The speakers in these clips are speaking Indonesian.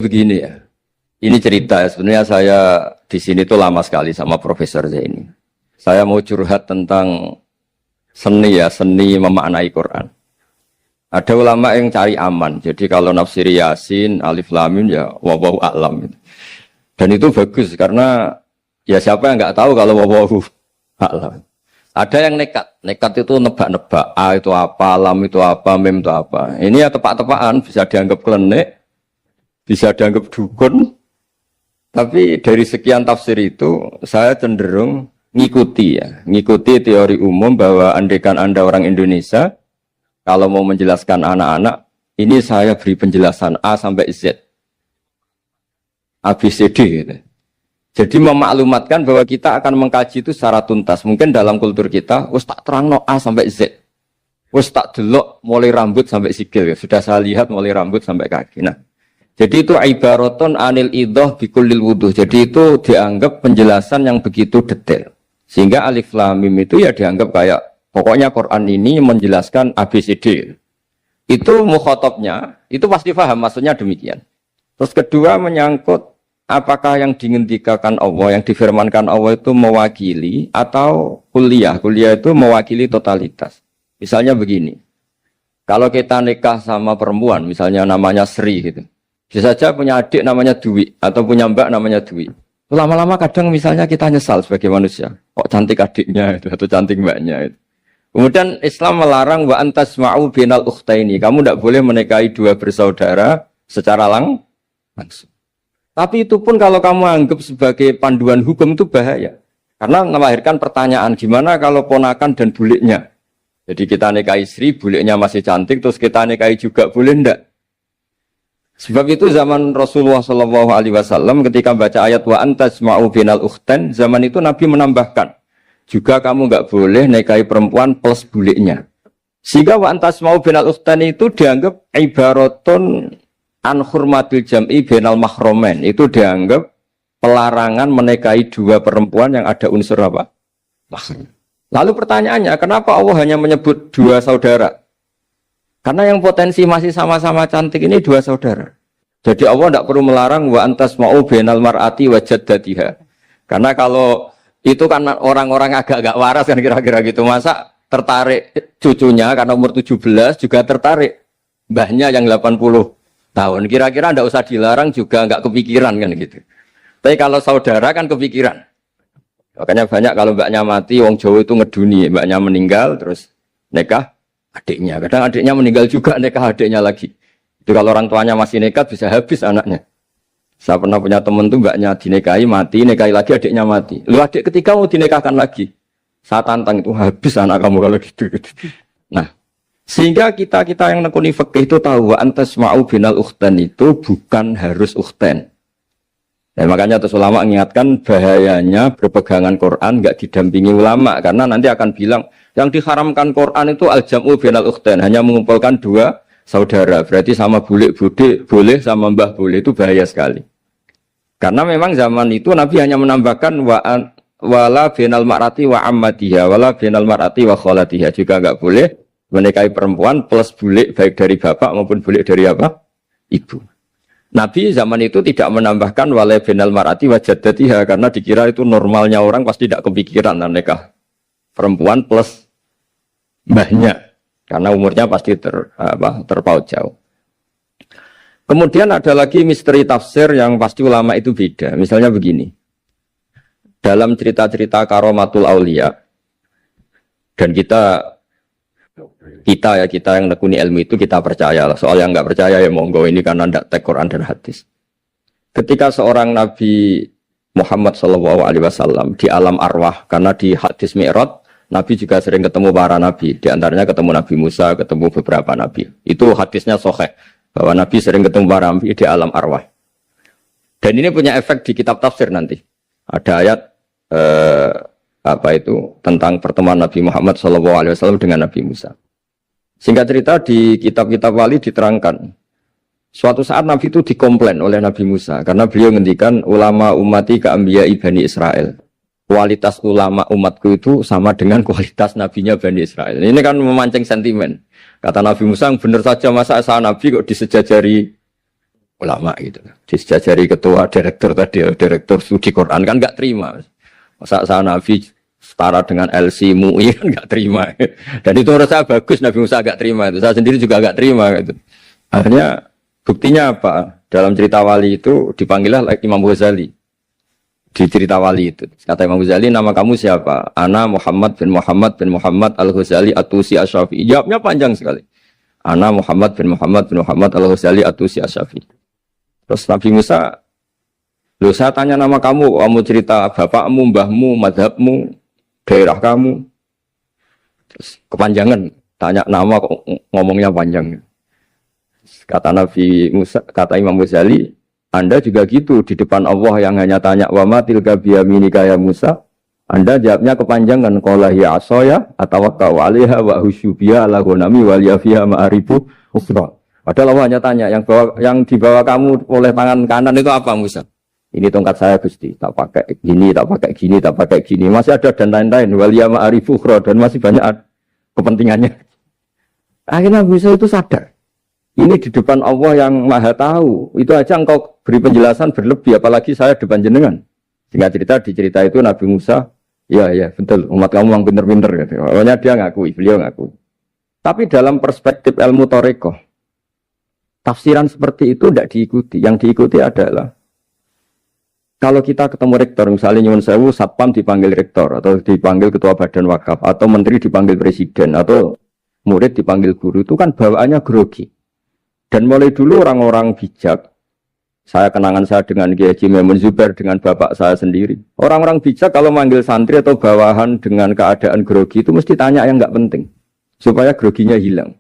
Begini ya, ini cerita ya. Sebenarnya saya di sini tuh lama sekali sama Profesor Zaini. Saya mau curhat tentang seni ya, seni memaknai Quran. Ada ulama yang cari aman. Jadi kalau nafsiri Yasin, Alif Lam Mim ya wallahu a'lam. Dan itu bagus karena ya siapa yang nggak tahu kalau wallahu a'lam. Ada yang nekat itu nebak-nebak. A itu apa, Lam itu apa, Mim itu apa. Ini ya tepak-tepakan, bisa dianggap klenik, bisa dianggap dukun. Tapi dari sekian tafsir itu saya cenderung ngikuti teori umum bahwa andaikan Anda orang Indonesia, kalau mau menjelaskan anak-anak, ini saya beri penjelasan A sampai Z. ABCD gitu. Jadi memaklumatkan bahwa kita akan mengkaji itu secara tuntas. Mungkin dalam kultur kita, wis tak terangno A sampai Z. Wis tak delok mulai rambut sampai sikil. Sudah saya lihat mulai rambut sampai kaki. Nah, jadi itu ibaratun anil idhah bikulil wuduh. Jadi itu dianggap penjelasan yang begitu detail. Sehingga Alif Lam Mim itu ya dianggap kayak pokoknya Quran ini menjelaskan ABCD. Itu mukhatabnya, itu pasti paham maksudnya demikian. Terus kedua menyangkut apakah yang dingendikakan Allah, yang difirmankan Allah itu mewakili atau kuliah. Kuliah itu mewakili totalitas. Misalnya begini. Kalau kita nikah sama perempuan, misalnya namanya Sri gitu. Bisa saja punya adik namanya Dwi atau punya mbak namanya Dwi. Lama-lama kadang misalnya kita nyesal sebagai manusia. Kok cantik adiknya itu atau cantik mbaknya itu. Kemudian Islam melarang wa antasma'u binal ukhtaini. Kamu tidak boleh menikahi dua bersaudara secara langsung. Tapi itu pun kalau kamu anggap sebagai panduan hukum itu bahaya. Karena melahirkan pertanyaan gimana kalau ponakan dan buliknya. Jadi kita nikahi Sri, buliknya masih cantik, terus kita nikahi juga boleh enggak? Sebab itu zaman Rasulullah SAW ketika baca ayat wa antasma'u binal ukhtain, zaman itu Nabi menambahkan juga kamu enggak boleh nikahi perempuan plus buliknya. Sehingga wa antasma'u binal ukhtain itu dianggap ibaratun an hurmatil jam'i bainal mahromen, itu dianggap pelarangan menikahi dua perempuan yang ada unsur apa? Mahram. Lalu pertanyaannya, kenapa Allah hanya menyebut dua saudara? Karena yang potensi masih sama-sama cantik ini dua saudara. Jadi Allah tidak perlu melarang wa antasma'u bainal mar'ati wa jaddatiha. Karena kalau itu kan orang-orang agak-agak waras kan kira-kira gitu. Masa tertarik cucunya karena umur 17 juga tertarik mbahnya yang 80 tahun, kira-kira ndak usah dilarang juga nggak kepikiran kan gitu. Tapi kalau saudara kan kepikiran. Makanya banyak kalau mbaknya mati, wong Jawa itu ngeduni, mbaknya meninggal terus nikah adiknya. Kadang adiknya meninggal juga nikah adiknya lagi. Itu kalau orang tuanya masih nekat bisa habis anaknya. Saya pernah punya teman tuh mbaknya dinikahi mati, nikahi lagi adiknya mati. Lu adik ketiga mau dinikahkan lagi. Saya tantang itu habis anak kamu kalau gitu. Nah, sehingga kita yang nekuni fikih itu tahu wa antasma'u binal ukhtain itu bukan harus ukhtain. Dan makanya terus ulama mengingatkan bahayanya berpegangan Quran enggak didampingi ulama karena nanti akan bilang yang diharamkan Quran itu al-jam'u binal ukhtain, hanya mengumpulkan dua saudara. Berarti sama bulik bude boleh sama mbah boleh, itu bahaya sekali. Karena memang zaman itu Nabi hanya menambahkan wala binal mar'ati wa ammatiha wala binal mar'ati wa kholatiha, juga enggak boleh menikahi perempuan plus bulik baik dari bapak maupun bulik dari apa? Ibu. Nabi zaman itu tidak menambahkan wala binal mar'ati wa jaddatiha karena dikira itu normalnya orang pasti tidak kepikiran nikah perempuan plus mbahnya karena umurnya pasti terpaut jauh. Kemudian ada lagi misteri tafsir yang pasti ulama itu beda. Misalnya begini. Dalam cerita-cerita karomatul aulia dan kita yang nekuni ilmu itu kita percaya lah. Soal yang nggak percaya ya monggo, ini karena tidak tek Quran dan hadis. Ketika seorang Nabi Muhammad SAW di alam arwah, karena di hadis Mi'raj Nabi juga sering ketemu para nabi, di antaranya ketemu Nabi Musa, ketemu beberapa nabi. Itu hadisnya sahih bahwa Nabi sering ketemu para nabi di alam arwah. Dan ini punya efek di kitab tafsir nanti. Ada ayat tentang pertemuan Nabi Muhammad SAW dengan Nabi Musa. Singkat cerita di kitab-kitab wali diterangkan, suatu saat Nabi itu dikomplain oleh Nabi Musa karena beliau ngendikan ulama umati ka'ambiya Bani Israel. Kualitas ulama umatku itu sama dengan kualitas nabinya Bani Israel. Ini kan memancing sentimen. Kata Nabi Musa, benar saja masa saya Nabi kok disejajari ulama gitu. Disjajari ketua direktur tadi, direktur studi Quran kan nggak terima. Masa Nabi setara dengan LC MUI kan nggak terima. Dan itu menurut saya bagus Nabi Musa nggak terima itu. Saya sendiri juga nggak terima gitu. Akhirnya buktinya apa? Dalam cerita wali itu dipanggillah Imam Ghazali. Di cerita wali itu kata Imam Ghazali, nama kamu siapa? Ana Muhammad bin Muhammad Al-Ghazali At-Tusi Asy-Syafi'i. Jawabnya panjang sekali. Ana Muhammad bin Muhammad Al-Ghazali At-Tusi Asy-Syafi'i. Terus Nabi Musa, loh saya tanya nama kamu cerita bapakmu, mbahmu, madhabmu, daerah kamu. Terus kepanjangan, tanya nama kok ngomongnya panjang. Kata Nabi Musa, kata Imam Ghazali, Anda juga gitu di depan Allah yang hanya tanya wa ma tilka biyaminika ya Musa. Anda jawabnya kepanjangan qala ya asaya atawakkau 'alaiha wa husyubiya ala ghanami wal yafiha ma'arifu ukhra. Padahal Allah hanya tanya yang dibawa kamu oleh tangan kanan itu apa Musa? Ini tongkat saya Gusti, tak pakai gini, tak pakai gini, tak pakai gini. Masih ada dan lain-lain wal ya ma'arifu ukhra dan masih banyak kepentingannya. Akhirnya Musa itu sadar. Ini di depan Allah yang maha tahu. Itu aja engkau beri penjelasan berlebih. Apalagi saya depan jenengan. Sehingga di cerita itu Nabi Musa. Ya betul. Umat kamu yang pinter-pinter. Gitu. Pokoknya dia ngakui. Beliau ngakui. Tapi dalam perspektif ilmu Thariqah. Tafsiran seperti itu tidak diikuti. Yang diikuti adalah. Kalau kita ketemu rektor. Misalnya Nyuwun Sewu, Satpam dipanggil rektor. Atau dipanggil ketua badan wakaf. Atau menteri dipanggil presiden. Atau murid dipanggil guru. Itu kan bawaannya grogi. Dan mulai dulu orang-orang bijak, saya kenangan saya dengan Kiai Haji Maimun Zubair dengan bapak saya sendiri. Orang-orang bijak kalau manggil santri atau bawahan dengan keadaan grogi itu mesti tanya yang nggak penting. Supaya groginya hilang.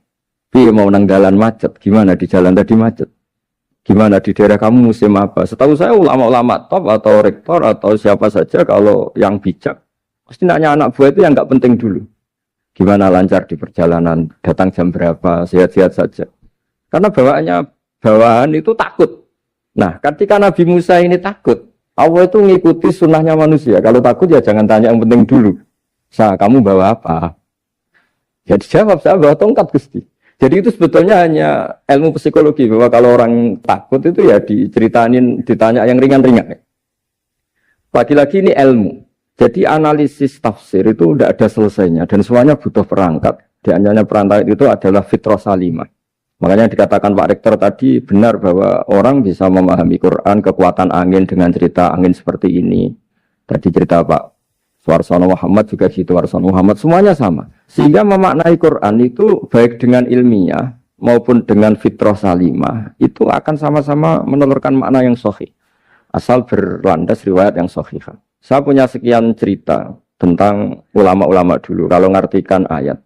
Tapi mau nang jalan macet, gimana di jalan tadi macet? Gimana di daerah kamu musim apa? Setahu saya ulama-ulama top atau rektor atau siapa saja kalau yang bijak. Mesti nanya anak buah itu yang nggak penting dulu. Gimana lancar di perjalanan, datang jam berapa, sehat-sehat saja. Karena bawahan itu takut. Nah, ketika Nabi Musa ini takut, Allah itu mengikuti sunnahnya manusia. Kalau takut ya jangan tanya yang penting dulu. Kamu bawa apa? Ya dijawab, saya bawa tongkat Gusti. Jadi itu sebetulnya hanya ilmu psikologi. Bahwa kalau orang takut itu ya ditanya yang ringan-ringan. Lagi-lagi ini ilmu. Jadi analisis tafsir itu tidak ada selesainya. Dan semuanya butuh perangkat. Di antaranya perangkat itu adalah fitrah salimah. Makanya dikatakan Pak Rektor tadi benar bahwa orang bisa memahami Quran, kekuatan angin dengan cerita angin seperti ini. Tadi cerita Pak Suarsono Muhammad juga gitu, Suarsono Muhammad, semuanya sama. Sehingga memaknai Quran itu baik dengan ilmiah maupun dengan fitrah salimah, itu akan sama-sama menelurkan makna yang sahih. Asal berlandas riwayat yang sahih. Saya punya sekian cerita tentang ulama-ulama dulu, kalau ngartikan ayat.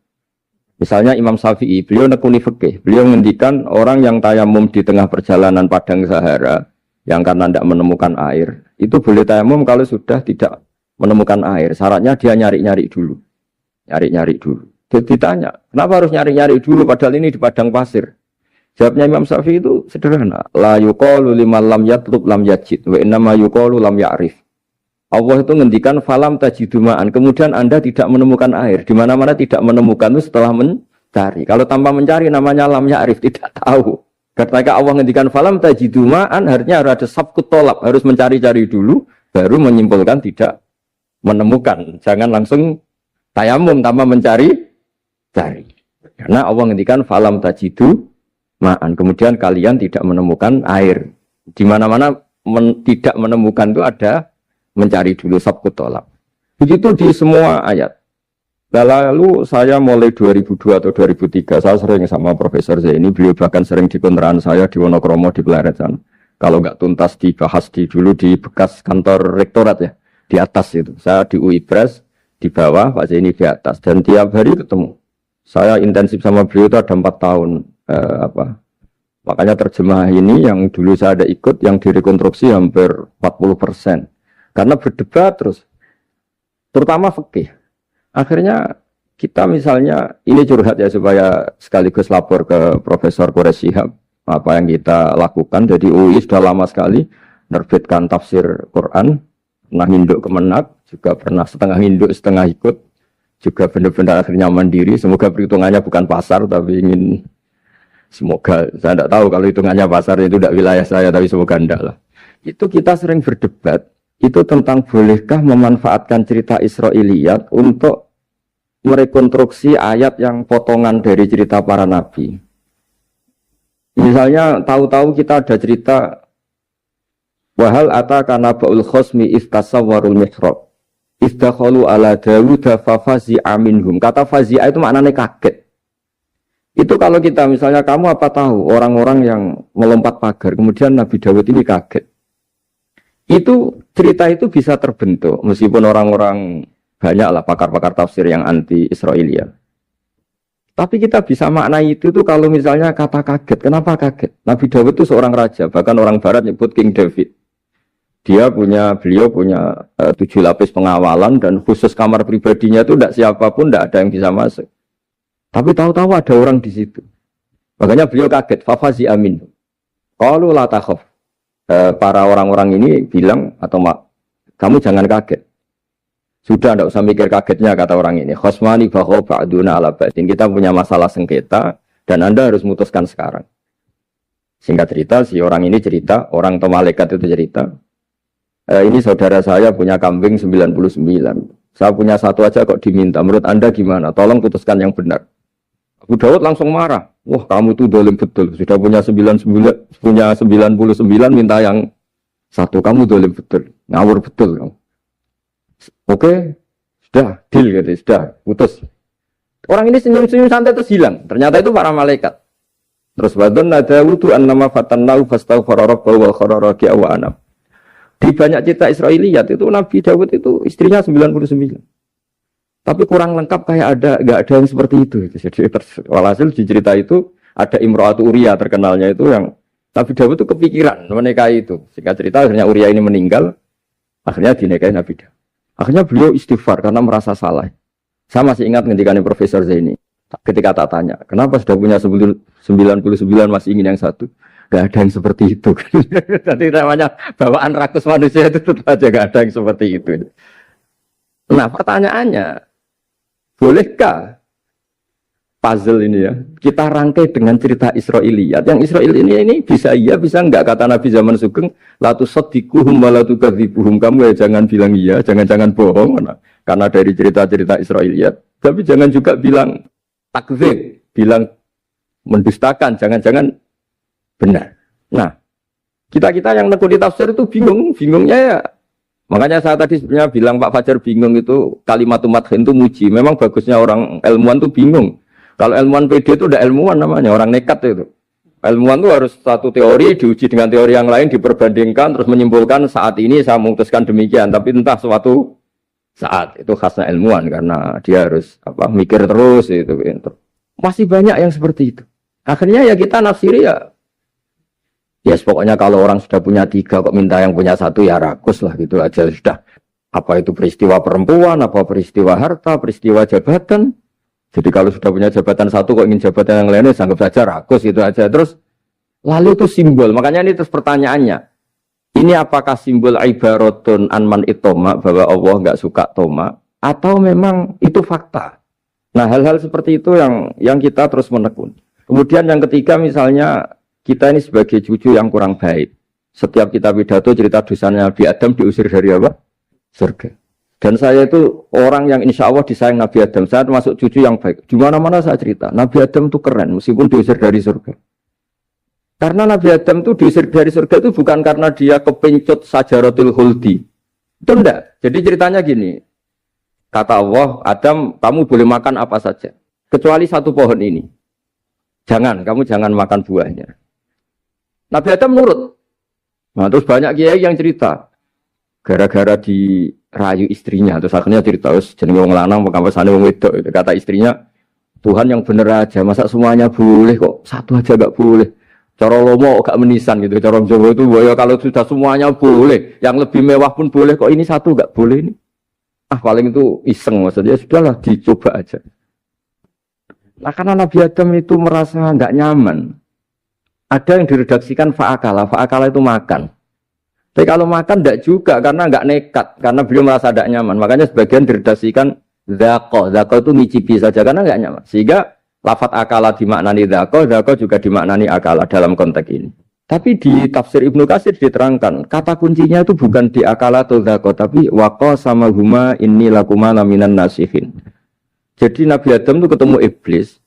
Misalnya Imam Syafi'i, beliau nekuni fikih. Beliau menghentikan orang yang tayamum di tengah perjalanan padang Sahara, yang karena tidak menemukan air, itu boleh tayamum kalau sudah tidak menemukan air. Syaratnya dia nyari-nyari dulu. Nyari-nyari dulu. Jadi ditanya, kenapa harus nyari-nyari dulu padahal ini di padang pasir? Jawabnya Imam Syafi'i itu sederhana. La yuqalu liman lam yatlub lam yajid, wa innama yuqalu lam ya'rif. Allah itu ngendikan falam tajiduma'an, kemudian Anda tidak menemukan air. Di mana-mana tidak menemukan itu setelah mencari. Kalau tanpa mencari namanya lam ya'rif, tidak tahu. Ketika Allah ngendikan falam tajiduma'an, artinya harus ada sabkut tolak, harus mencari-cari dulu, baru menyimpulkan tidak menemukan. Jangan langsung tayamum tanpa mencari-cari. Karena Allah ngendikan falam tajiduma'an, kemudian kalian tidak menemukan air. Di mana-mana tidak menemukan itu ada mencari dulu sabkut tolak. Begitu di semua ayat. Lalu saya mulai 2002 atau 2003, saya sering sama Profesor Zaini, beliau bahkan sering di kontrakan saya di Wonokromo di Pleret sana. Kalau nggak tuntas dibahas dulu di bekas kantor rektorat ya, di atas itu. Saya di UI Pres, di bawah, Pak Zaini di atas. Dan tiap hari ketemu. Saya intensif sama beliau itu ada 4 tahun. Makanya terjemah ini yang dulu saya ada ikut, yang direkonstruksi hampir 40%. Karena berdebat terus, terutama fikih. Akhirnya kita misalnya, ini curhat ya supaya sekaligus lapor ke Profesor Quraish Shihab apa yang kita lakukan. Jadi UI sudah lama sekali menerbitkan tafsir Quran, pernah nginduk Kemenak, juga pernah setengah nginduk setengah ikut, juga benar-benar akhirnya mandiri. Semoga perhitungannya bukan pasar tapi ingin Semoga, saya tidak tahu kalau hitungannya pasar itu tidak wilayah saya, tapi semoga enggak lah. Itu kita sering berdebat, itu tentang bolehkah memanfaatkan cerita Israiliyat untuk merekonstruksi ayat yang potongan dari cerita para nabi. Misalnya tahu-tahu kita ada cerita wahal ataka naba'ul khosmi iftasawwarul mihrab iftakhalu ala Dawuda fafazi'a minhum. Kata fazi'a itu maknanya kaget. Itu kalau kita misalnya kamu apa tahu orang-orang yang melompat pagar kemudian Nabi Dawud ini kaget. Itu cerita itu bisa terbentuk meskipun orang-orang banyak lah pakar-pakar tafsir yang anti Israiliyat. Tapi kita bisa maknai itu tuh kalau misalnya kata kaget. Kenapa kaget? Nabi Dawud itu seorang raja, bahkan orang barat nyebut King David. Beliau punya 7 lapis pengawalan dan khusus kamar pribadinya itu tidak siapapun, tidak ada yang bisa masuk. Tapi tahu-tahu ada orang di situ. Makanya beliau kaget. Fafazi amin. Qalu la takhaf. Para orang-orang ini bilang atau kamu jangan kaget. Sudah tidak usah mikir kagetnya kata orang ini. Khosmani bahwa ba'duna ala ba'din. Kita punya masalah sengketa dan Anda harus memutuskan sekarang. Singkat cerita, si orang ini cerita, orang atau malaikat itu cerita. Ini saudara saya punya kambing 99. Saya punya satu aja kok diminta. Menurut Anda gimana? Tolong putuskan yang benar. Abu Dawud langsung marah. Wah, kamu itu dolim betul. Sudah punya 99, minta yang satu. Kamu dolim betul. Ngawur betul kamu. Oke, sudah deal gitu, sudah putus. Orang ini senyum-senyum santai terus hilang. Ternyata itu para malaikat. Terus wadon ada wudu an nama fatannau fastaghfara rabbahu wa kharara wa anam. Di banyak cerita Israiliyat itu Nabi Dawud itu istrinya 99. Tapi kurang lengkap kayak enggak ada yang seperti itu. Jadi walhasil di cerita itu ada Imra'atu Uria terkenalnya itu yang Nabi Dawud itu kepikiran menikahi itu. Singkat cerita akhirnya Uria ini meninggal, akhirnya dinikahi Nabi Dawud. Akhirnya beliau istighfar karena merasa salah. Saya masih ingat ngendikannya Profesor Zaini. Ketika tak tanya, kenapa sudah punya 99 masih ingin yang satu? Gak ada yang seperti itu. Jadi namanya bawaan rakus manusia itu tetap aja gak ada yang seperti itu. Nah pertanyaannya, bolehkah puzzle ini ya kita rangkai dengan cerita Israiliyat? Yang Israel ini bisa iya bisa enggak, kata Nabi zaman Sugeng, la tusaddiquhum wa la tukadzibuhum. Kamu ya jangan bilang iya, jangan bohong karena dari cerita-cerita Israiliyat, tapi jangan juga bilang takdzib, bilang mendustakan, jangan-jangan benar. Nah, kita yang nekuni tafsir itu bingungnya ya. Makanya saya tadi sebenarnya bilang Pak Fajar bingung itu kalimat umat itu muji. Memang bagusnya orang ilmuwan itu bingung. Kalau ilmuwan PD itu udah ilmuwan namanya, orang nekat itu. Ilmuwan itu harus satu teori diuji dengan teori yang lain, diperbandingkan, terus menyimpulkan saat ini saya memutuskan demikian. Tapi entah suatu saat, itu khasnya ilmuwan karena dia harus mikir terus itu. Masih banyak yang seperti itu. Akhirnya ya kita nafsiri ya pokoknya kalau orang sudah punya 3 kok minta yang punya 1 ya rakus lah gitu aja sudah. Apa itu peristiwa perempuan, apa peristiwa harta, peristiwa jabatan. Jadi kalau sudah punya jabatan 1 kok ingin jabatan yang lainnya, anggap saja rakus gitu aja. Terus lalu itu simbol. Makanya ini terus pertanyaannya. Ini apakah simbol ibaratun anman itoma, bahwa Allah nggak suka toma, atau memang itu fakta? Nah hal-hal seperti itu yang kita terus menekun. Kemudian yang ketiga misalnya kita ini sebagai cucu yang kurang baik. Setiap kita pidato cerita dosanya Nabi Adam diusir dari apa? Surga. Dan saya itu orang yang insya Allah disayang Nabi Adam. Saya termasuk cucu yang baik. Di mana-mana saya cerita. Nabi Adam itu keren meskipun diusir dari surga. Karena Nabi Adam itu diusir dari surga itu bukan karena dia kepencut sajaratul khuldi. Itu enggak. Jadi ceritanya gini. Kata Allah, Adam kamu boleh makan apa saja. Kecuali 1 pohon ini. Kamu jangan makan buahnya. Nabi Adam nurut. Nah terus banyak kiai yang cerita. Gara-gara dirayu istrinya, terus akhirnya cerita, jenenge wong lanang, pekampesane wong wedok. Kata istrinya, Tuhan yang bener aja, masa semuanya boleh kok, 1 aja gak boleh. Cara lomo gak menisan gitu, cara Jawa itu, ya kalau sudah semuanya boleh, yang lebih mewah pun boleh, kok ini 1 gak boleh ini. Paling itu iseng maksudnya, sudahlah dicoba aja. Nah karena Nabi Adam itu merasa gak nyaman, ada yang diredaksikan fa'akala itu makan. Tapi kalau makan tidak juga karena nggak nekat, karena beliau merasa tidak nyaman. Makanya sebagian diredaksikan zaqo itu ngicipi saja karena nggak nyaman. Sehingga Lafat akala dimaknani dzaka juga dimaknani akala dalam konteks ini. Tapi di tafsir Ibnu Katsir diterangkan, kata kuncinya itu bukan di akala atau dzaka, tapi waqa sama huma inni lakuma laminan nasihin. Jadi Nabi Adam itu ketemu iblis,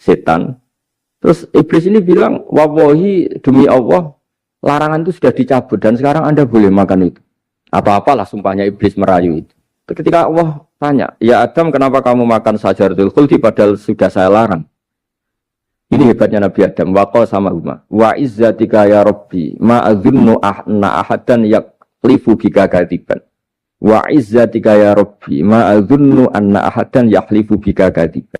setan. Terus iblis ini bilang, wallahi demi Allah, larangan itu sudah dicabut dan sekarang Anda boleh makan itu. Apa-apalah sumpahnya iblis merayu itu. Ketika Allah tanya, ya Adam kenapa kamu makan sajaratul khuldi padahal sudah saya larang. Ini hebatnya Nabi Adam. Waqa sama huma. Wa izzatika ya Rabbi ma'adhunnu ahna ahadan yaklifu bika katiban. Wa izzatika ya Rabbi ma'adhunnu anna ahadan yaklifu bika katiban.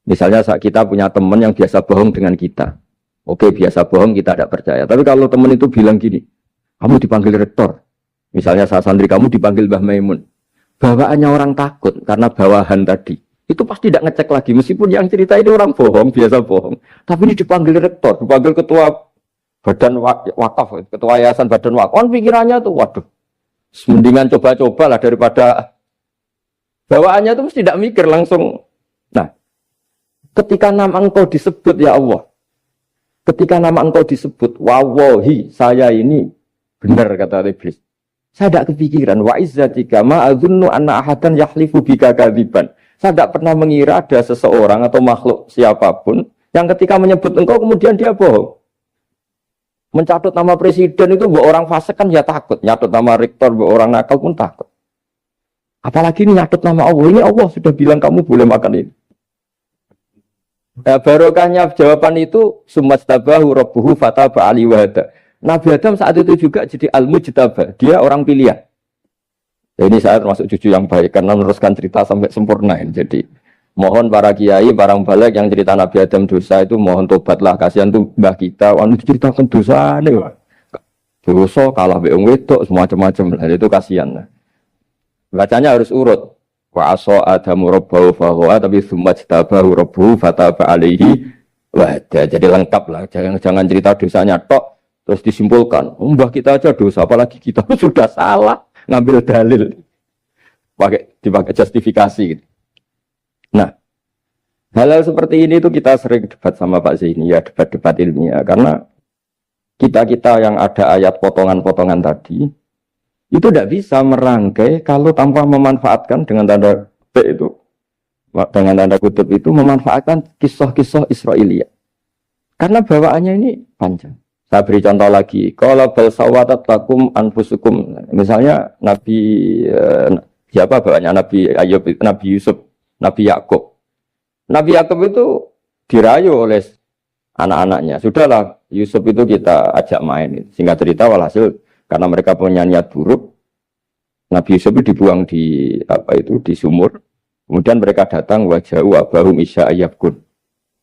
Misalnya saat kita punya teman yang biasa bohong dengan kita. Oke, biasa bohong kita tidak percaya. Tapi kalau teman itu bilang gini, kamu dipanggil rektor. Misalnya saat santri kamu dipanggil Mbah Maimun. Bawaannya orang takut karena bawahan tadi. Itu pasti tidak ngecek lagi. Meskipun yang cerita ini orang bohong, biasa bohong. Tapi ini dipanggil rektor, dipanggil ketua badan wakaf, ketua yayasan badan wakaf. Kan pikirannya tuh, waduh. Mendingan coba-coba lah daripada bawaannya itu mesti tidak mikir langsung. Nah, ketika nama engkau disebut ya Allah. Ketika nama engkau disebut, wallahi saya ini benar kata iblis. Saya tidak kepikiran wa izzatika ma adzunnu anna ahadan yahlifu bika kadziban. Saya tidak pernah mengira ada seseorang atau makhluk siapapun yang ketika menyebut engkau kemudian dia bohong. Mencatut nama presiden itu buat orang fasik kan ya takut, nyatut nama rektor buat orang nakal pun takut. Apalagi ini nyatut nama Allah. Ini Allah sudah bilang kamu boleh makan ini. Barokahnya jawaban itu sumastabahu rabbuhu fataba ali wahada. Nabi Adam saat itu juga jadi al-mujtabah. Dia orang pilihan. Ya, ini saya termasuk cucu yang baik karena meneruskan cerita sampai sempurna. Jadi mohon para kiai, para balik yang cerita Nabi Adam dosa itu mohon tobatlah. Kasihan tuh mbah kita. Wanu diceritakan dosa nih. Dosa kalah beong wedok semacam-macam. Itu kasihan. Bacanya harus urut. Wa aso adamu rabbahu fahuwa tapi sumajtabahu rabbuhu fataba alaihi wahda. Jadi lengkap lah. Jangan cerita dosanya tok. Terus disimpulkan, mbah kita aja dosa, apalagi kita sudah salah ngambil dalil, dipakai justifikasi. Gitu. Nah, hal-hal seperti ini itu kita sering debat sama Pak Zaini, ya debat-debat ilmiah, karena kita yang ada ayat potongan-potongan tadi itu tidak bisa merangkai kalau tanpa memanfaatkan dengan tanda kutip itu, dengan tanda kutip itu memanfaatkan kisah-kisah Israiliyah, karena bawaannya ini panjang. Saya beri contoh lagi. Kalau bal sawatat lakum anfusukum. Misalnya Nabi siapa bawanya Nabi Ayub, Nabi Yusuf, Nabi Yakub. Nabi Yakub itu dirayu oleh anak-anaknya. Sudahlah Yusuf itu kita ajak main. Singkat cerita walhasil karena mereka punya niat buruk, Nabi Yusuf itu dibuang di di sumur. Kemudian mereka datang waja'u abahum isya ayyabkun.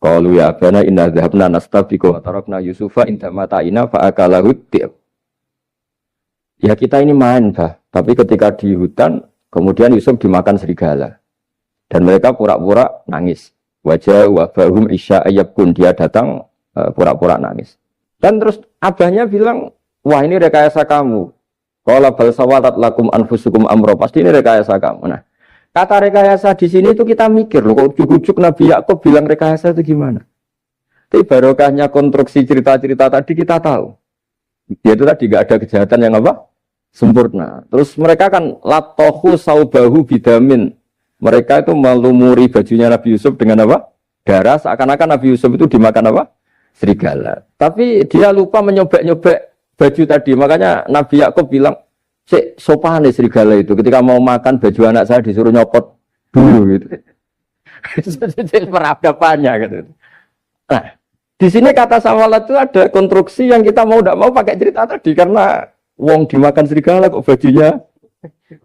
Qalu ya abana inna dhahabna nastabiqu wa tarakna Yusufa inda mata'ina fa akalahu dhi'ab. Ya kita ini main, Bah. Tapi ketika di hutan, kemudian Yusuf dimakan serigala. Dan mereka pura-pura nangis. Wajah wabahum isya ayyabkun. Dia datang pura-pura nangis. Dan terus abahnya bilang, wah ini rekayasa kamu. Qala bal sawatat lakum anfusukum amro. Pasti ini rekayasa kamu. Nah, kata rekayasa di sini itu kita mikir loh, kok ujuk-ujuk Nabi Yakub bilang rekayasa itu gimana? Tapi barokahnya konstruksi cerita-cerita tadi kita tahu. Dia itu tadi gak ada kejahatan yang apa? Sempurna. Terus mereka kan latohu saubahu bidamin. Mereka itu melumuri bajunya Nabi Yusuf dengan apa? Darah. Seakan-akan Nabi Yusuf itu dimakan apa? Serigala. Tapi dia lupa menyobek-nyobek baju tadi. Makanya Nabi Yakub bilang, sopan nih serigala itu. Ketika mau makan baju anak saya disuruh nyopot dulu gitu. Peradabannya gitu. Nah, di sini kata sawalat itu ada konstruksi yang kita mau tidak mau pakai cerita tadi karena wong dimakan serigala kok bajunya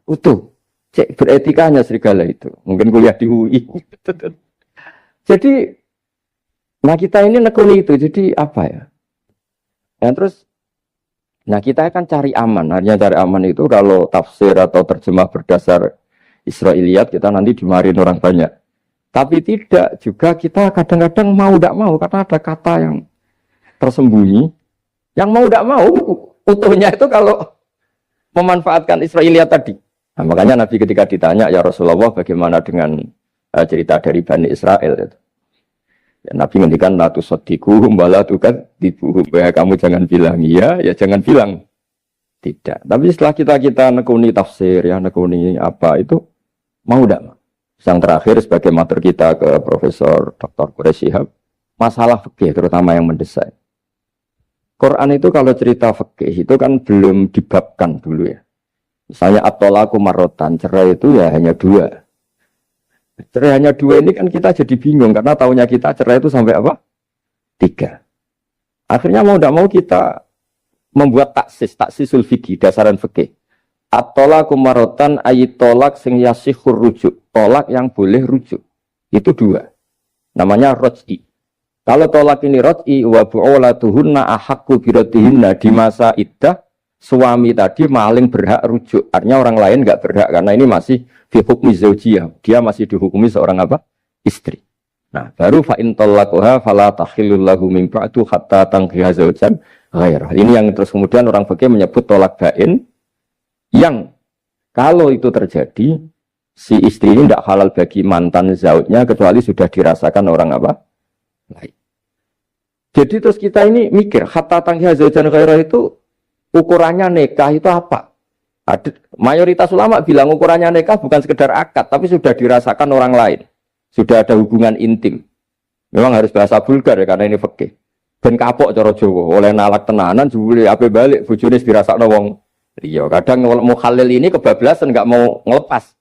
utuh. Cek beretikanya serigala itu. Mungkin kuliah di UI. Jadi, nah kita ini nekuni itu. Jadi apa ya? Dan terus nah kita akan cari aman. Artinya cari aman itu kalau tafsir atau terjemah berdasar Israiliyat kita nanti dimarahin orang banyak. Tapi tidak juga kita kadang-kadang mau tidak mau karena ada kata yang tersembunyi. Yang mau tidak mau utuhnya itu kalau memanfaatkan Israiliyat tadi. Nah, makanya Nabi ketika ditanya ya Rasulullah bagaimana dengan cerita dari Bani Israel itu. Ya, Nabi ngendikan la tusaddiquhum wa la tukadzibuhum. Ya kamu jangan bilang iya, ya jangan bilang tidak. Tapi setelah kita nekuni tafsir, ya nekuni apa itu mau tidak? Yang terakhir sebagai matur kita ke Profesor Dr. Quraish Shihab, masalah fikih terutama yang mendesak. Quran itu kalau cerita fikih itu kan belum dibabkan dulu ya. Misalnya at-thalaqu marratan, cerai itu ya hanya 2. Cerai hanya 2 ini kan kita jadi bingung karena taunya kita cerai itu sampai apa? 3. Akhirnya mau tidak mau kita membuat taksisul fikih, dasaran fikih. At-thalaqu marratan ayat tolak sing yasihur rujuk, tolak yang boleh rujuk. Itu 2. Namanya roj'i. Kalau tolak ini roj'i wa bu'ulatuhunna ahaqqu biradihinna, di masa iddah suami tadi maling berhak rujuk. Artinya orang lain enggak berhak karena ini masih fi hukmi zaujiyah. Dia masih dihukumi seorang apa? Istri. Nah, baru fa in talaqaha fala tahillu lahu min ba'du hatta tankiha zaujan ghairah. Ini yang terus kemudian orang fikih menyebut tolak bain, yang kalau itu terjadi si istri ini tidak halal bagi mantan zaujnya kecuali sudah dirasakan orang apa? Lain. Jadi terus kita ini mikir hatta tankiha zaujan ghairah itu ukurannya nikah itu apa? Mayoritas ulama bilang ukurannya nikah bukan sekedar akad, tapi sudah dirasakan orang lain. Sudah ada hubungan intim. Memang harus bahasa vulgar ya, karena ini fikih. Ben kapok cara Jawa, oleh nalak tenanan jebule ape balik bojone dirasakno wong liya. Kadang mukhalil ini kebablasan enggak mau ngelepas.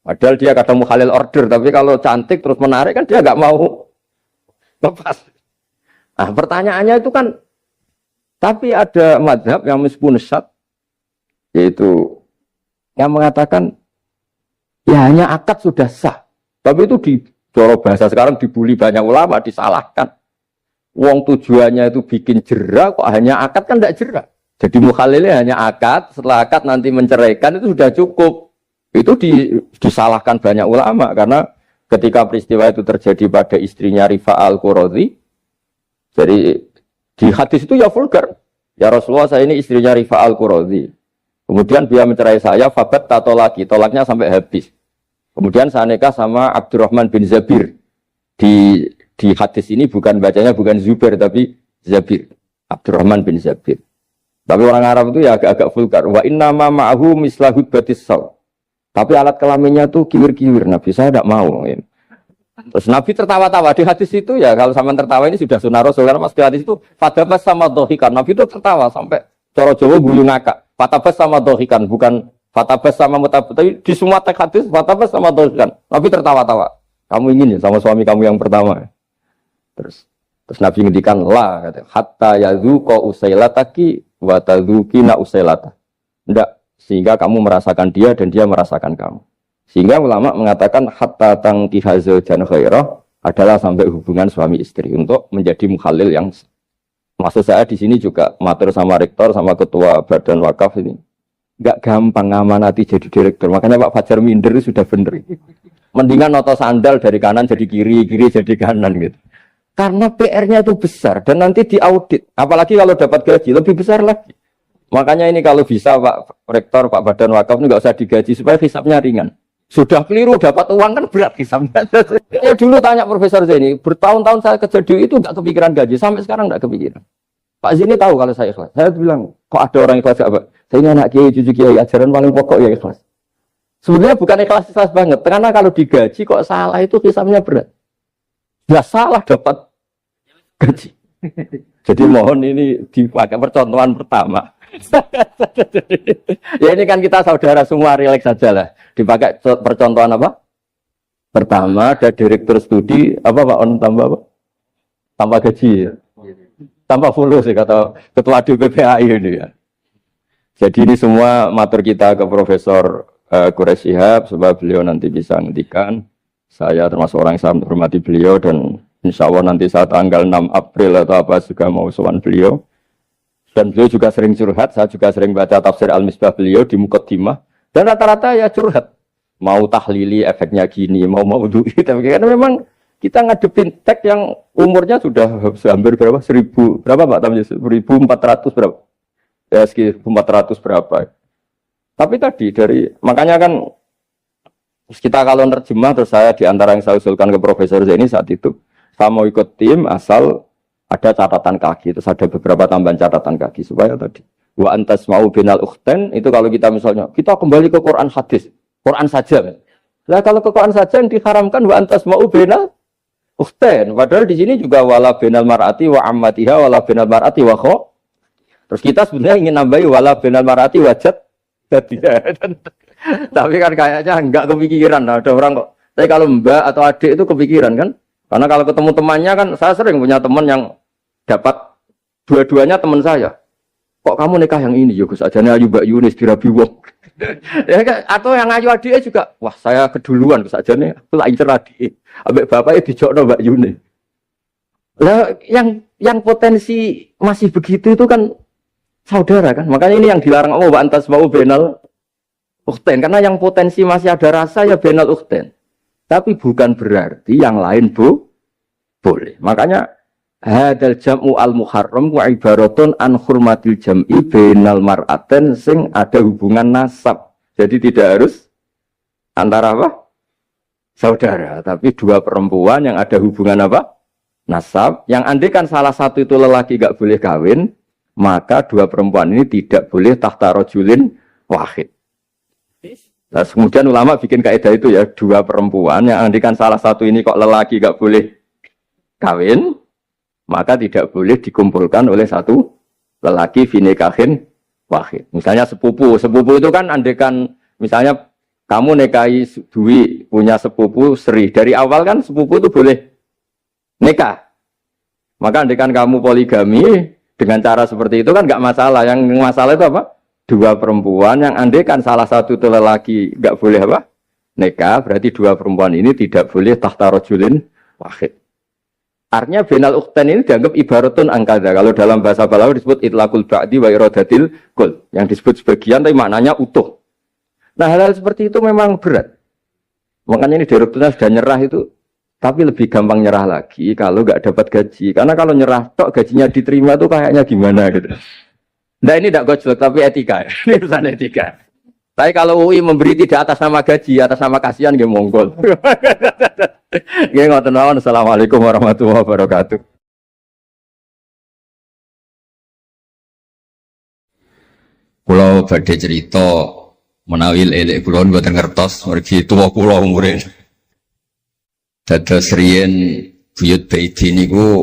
Padahal dia kadang mukhalil order, tapi kalau cantik terus menarik kan dia enggak mau lepas. Nah, pertanyaannya itu kan, tapi ada mazhab yang meskipun syad, yaitu yang mengatakan ya hanya akad sudah sah, tapi itu di cara bahasa sekarang dibully banyak ulama, disalahkan. Wong tujuannya itu bikin jera, kok hanya akad kan tidak jera. Jadi mukhalilnya hanya akad, setelah akad nanti menceraikan itu sudah cukup. Itu disalahkan banyak ulama karena ketika peristiwa itu terjadi pada istrinya Rifa al-Qurazi, jadi di hadis itu ya vulgar. Ya Rasulullah, saya ini istrinya Rifa al-Qurazi. Kemudian dia mencerai saya, fabat tato lagi, tolaknya sampai habis. Kemudian saya nikah sama Abdurrahman bin Zabir. Di hadis ini bukan bacanya bukan Zubair tapi Zabir. Abdurrahman bin Zabir. Tapi orang Arab itu ya agak-agak vulgar. Wa inna ma ma'ahu mislahud batis saw. Tapi alat kelaminnya tuh kiwir-kiwir. Nabi saya tidak mau. Terus Nabi tertawa-tawa di hadis itu ya, kalau sama tertawa ini sudah sunnah Rasul. Karena mas di hadis itu fatabas sama dohikan. Nabi itu tertawa sampai cara Jawa guyu ngakak. Fatabas sama dohikan, bukan fatabas sama mutabas. Tapi di semua teks hadis fatabas sama dohikan. Nabi tertawa-tawa. Kamu ingin ya sama suami kamu yang pertama. Terus Nabi ngendikan la, kata, hatta yadzuqa usailataki wa tadzukina usailata. Enggak, sehingga kamu merasakan dia dan dia merasakan kamu. Sehingga ulama mengatakan hatta tankiha zaujan khairah adalah sampai hubungan suami istri untuk menjadi mukhalil yang, maksud saya di sini juga matur sama rektor sama ketua badan wakaf ini. Enggak gampang ngamanati jadi direktur. Makanya Pak Fajar minder itu sudah bener. Mendingan noto sandal dari kanan jadi kiri, kiri jadi kanan gitu. Karena PR-nya itu besar dan nanti diaudit. Apalagi kalau dapat gaji lebih besar lagi. Makanya ini kalau bisa Pak Rektor, Pak Badan Wakaf ini nggak usah digaji supaya hisapnya ringan. Sudah keliru dapat uang kan berat hisapnya. Ya dulu tanya Profesor Zaini, bertahun-tahun saya kerja di itu nggak kepikiran gaji, sampai sekarang nggak kepikiran. Pak Zaini tahu kalau saya ikhlas. Saya bilang, kok ada orang ikhlas apa? Saya ini anak kiai, cucu kiai, ajaran paling pokok ya ikhlas. Sebenarnya bukan ikhlas banget, karena kalau digaji kok salah itu hisapnya berat. Ya salah dapat gaji. Jadi mohon ini dipakai percontohan pertama. Ya ini kan kita saudara semua, relax saja lah. Dipakai percontohan apa? Pertama ada direktur studi apa Pak On tambah apa? Tambah gaji ya. Tambah fulus ya kata ketua DPPAI ini ya. Jadi ini semua matur kita ke Profesor Quraish Shihab supaya beliau nanti bisa ngendikan. Saya termasuk orang yang sangat menghormati beliau dan insya Allah nanti saat tanggal 6 April atau apa juga mau sowan beliau. Dan beliau juga sering curhat, saya juga sering baca tafsir Al-Misbah beliau di Muqaddimah. Dan rata-rata ya curhat. Mau tahlili efeknya gini, mau duit. Tapi karena memang kita ngadepin teks yang umurnya sudah hampir berapa? 1000, berapa Pak Tamjiz? 1400 berapa? Ya sekitar 1400 berapa. Tapi tadi makanya kan kita kalau nerjemah terus saya diantara yang saya usulkan ke Profesor Zaini saat itu, saya mau ikut tim asal ada catatan kaki, terus ada beberapa tambahan catatan kaki supaya tadi wa antas mau binal ukhten itu kalau kita misalnya kita kembali ke Quran hadis, Quran saja. Lah kalau ke Quran saja yang diharamkan wa antas mau binal ukhten. Padahal di sini juga wala binal mar'ati wa ammatiha wala binal mar'ati wa kho. Terus kita sebenarnya ingin nambahi wala binal mar'ati wajad tadi. Tapi kan kayaknya enggak kepikiran. Nah, ada orang kok. Tapi kalau mbak atau adik itu kepikiran kan? Karena kalau ketemu temannya kan, saya sering punya teman yang dapat dua-duanya teman saya. Kok kamu nikah yang ini? Ya Gus, ajane ayu Mbak Yunis dirabi wong. Ya, atau yang ayu adiknya juga, wah saya keduluan Gus ajane, aku lak incer adik. Ambek bapaknya dijokno Mbak Yunis. Lah yang potensi masih begitu itu kan saudara kan. Makanya ini yang dilarang Allah wa antas mau benal ukhten, karena yang potensi masih ada rasa ya benal ukhten. Tapi bukan berarti yang lain boleh. Makanya hadal jam'u al-muharram wa ibaratun an hurmatil jam'i bainal mar'aten sing ada hubungan nasab. Jadi tidak harus antara apa? Saudara, tapi dua perempuan yang ada hubungan apa? Nasab. Yang andai kan salah satu itu lelaki gak boleh kawin, maka dua perempuan ini tidak boleh tahta rajulin wahid. Nah, kemudian ulama bikin kaidah itu ya, dua perempuan yang andikan salah satu ini kok lelaki gak boleh kawin, maka tidak boleh dikumpulkan oleh satu lelaki finikahin wahid. Misalnya sepupu itu kan andikan misalnya kamu nikahi Dwi punya sepupu Sri, dari awal kan sepupu itu boleh nikah. Maka andikan kamu poligami dengan cara seperti itu kan gak masalah. Yang masalah itu apa? Dua perempuan yang andekan salah satu itu lelaki nggak boleh apa nikah, berarti dua perempuan ini tidak boleh tahta rajulin wahid. Artinya benal ukhten ini dianggap ibaratun angkada. Kalau dalam bahasa Balawi disebut itlaqul ba'di wa iradatil kul, yang disebut sebagian tapi maknanya utuh. Nah hal-hal seperti itu memang berat. Makanya ini direkturnya sudah nyerah itu, tapi lebih gampang nyerah lagi kalau nggak dapat gaji. Karena kalau nyerah tok gajinya diterima tuh kayaknya gimana gitu. Nah ini tidak gojlok, tapi etika. Ini urusan etika. Tapi kalau UI memberi tidak atas nama gaji, atas nama kasihan, dia monggol. Gak ngoten mawon. Assalamualaikum warahmatullahi wabarakatuh. Pulau badhe cerita menawi elek kula mboten ngertos, mergi tuwa kula umure. Dados riyen buyut Baiti niku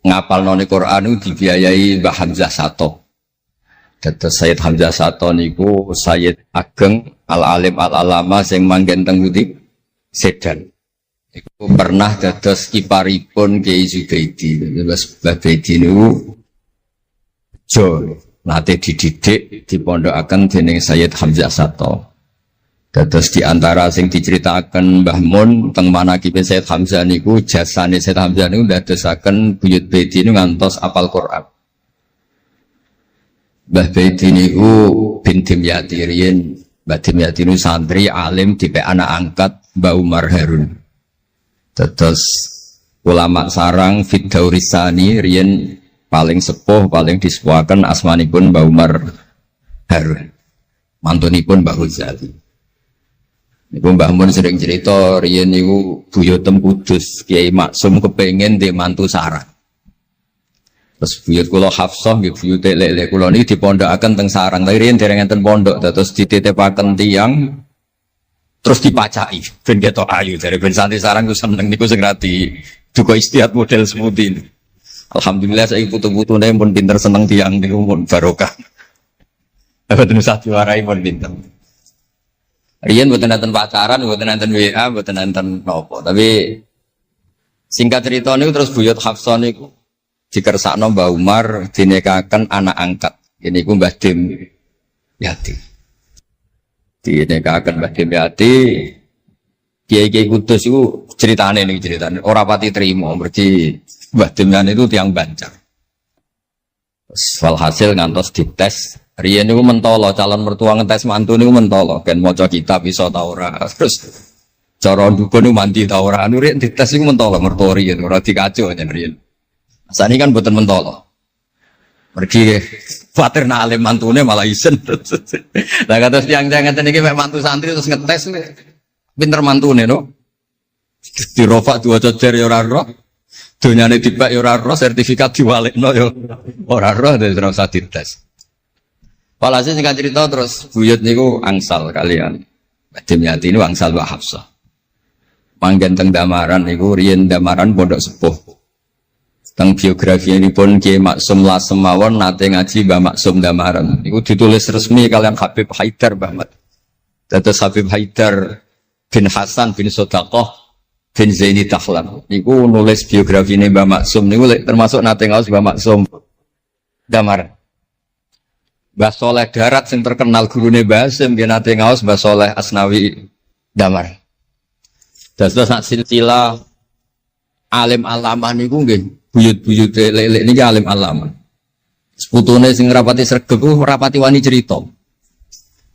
ngapalno Quran niku dibiayai Mbah Hamzah Sato. Dados Sayyid Hamzah Sato niku Sayyid Ageng Al-Alim Al-Alama sing manggen teng Putih Sedan. Iku pernah dados iparipun Kiai Zubaidi. Terus Mbah Baidi niku jo nate dididik dipondokaken dening Sayyid Hamzah Sato. Dados di antara sing diceritaken Mbah Mun teng manakibe Sayyid Hamzah niku jasane Sayyid Hamzah niku ndadosaken buyut Baidi niku ngantos apal Quran. Mbah Baidi niku bin Dimyati riyen, Mbah Dimyati niku santri alim dipek anak angkat Mbah Umar Harun. Dados ulama sarang Fiddaurisani riyen paling sepuh, paling disepuhaken asmanipun Mbah Umar Harun. Mantunipun Mbah Ghazali. Niku Mbah Mun sering cerita riyen niku buyutem Kudus Kiai Maksum kepengin ndek mantu sarang. Terus buyut kula Hafsah nggih buyut lek-lek kula niki dipondokaken teng sarang. Tapi riyen dereng enten pondok terus dititipaken tiyang terus dipacaki ben ketok ayu dari ben santri sarang ku seneng niku sing rati duka istihad model seperti ini. Alhamdulillah saya putu-putune pun pinter seneng tiyang niku pun barokah. Mboten usah diwarai pun pinter. Riyen mboten enten pacaran, mboten enten WA, mboten enten napa. Tapi singkat cerita niku terus buyut Hafsah niku dikersakno Mbah Umar dinikahaken anak angkat. Ini ku Mbah Dim Yati. Dinikahaken Mbah Dim Yati. Kiai-kiai Kudus itu ceritane nih ceritane. Ora pati trimo berarti Mbah Dim Yati itu tiang Banjar. Walhasil ngantos dites. Riyen niku mentolo calon mertua ngetes mantu niku mentolo kan maca kitab iso ta ora. Terus cara dukun niku mandi ta ora. Anu riyen dites niku mentolo mertua riyen ora dikaco jan riyen. Sani kan buatan mentolo, pergi khawatir nak alim mantune malah isen. Nah kata siang-siang ngeten iki mek mantu santri terus ngetes pinter mantune no. Dirofak dua cocer ya ora roh. Donyane dibak ya ora roh, sertifikat diwalekno ya ora roh, dadi ora usah dites. Walhasil singkat cerita terus buyut niku angsal kalian. Badhe nyati ini angsal Mbak Hafsah. Manggen teng Damaran niku riyen Damaran pondok sepuh. Teng biografi ini pun Kiai Maksum Lasem mawon nate ngaji Mbah Maksum Damaran. Niku ditulis resmi kalian Habib Haidar Bahmat. Dados Habib Haidar bin Hasan bin Sodaqoh bin Zaini Tahlan. Niku nulis biografi ini Mbah Maksum. Niku termasuk nate ngaos Mbah Maksum Damaran. Mbah Soleh Darat yang terkenal gurune Mbah Hasim nggih nate ngaos Mbah Soleh Asnawi Damar. Dados sak silsilah alim alamah niku nggih buyut-buyut lelek niki alim alamah. Seputune sing rapati sregep rapati wani cerita.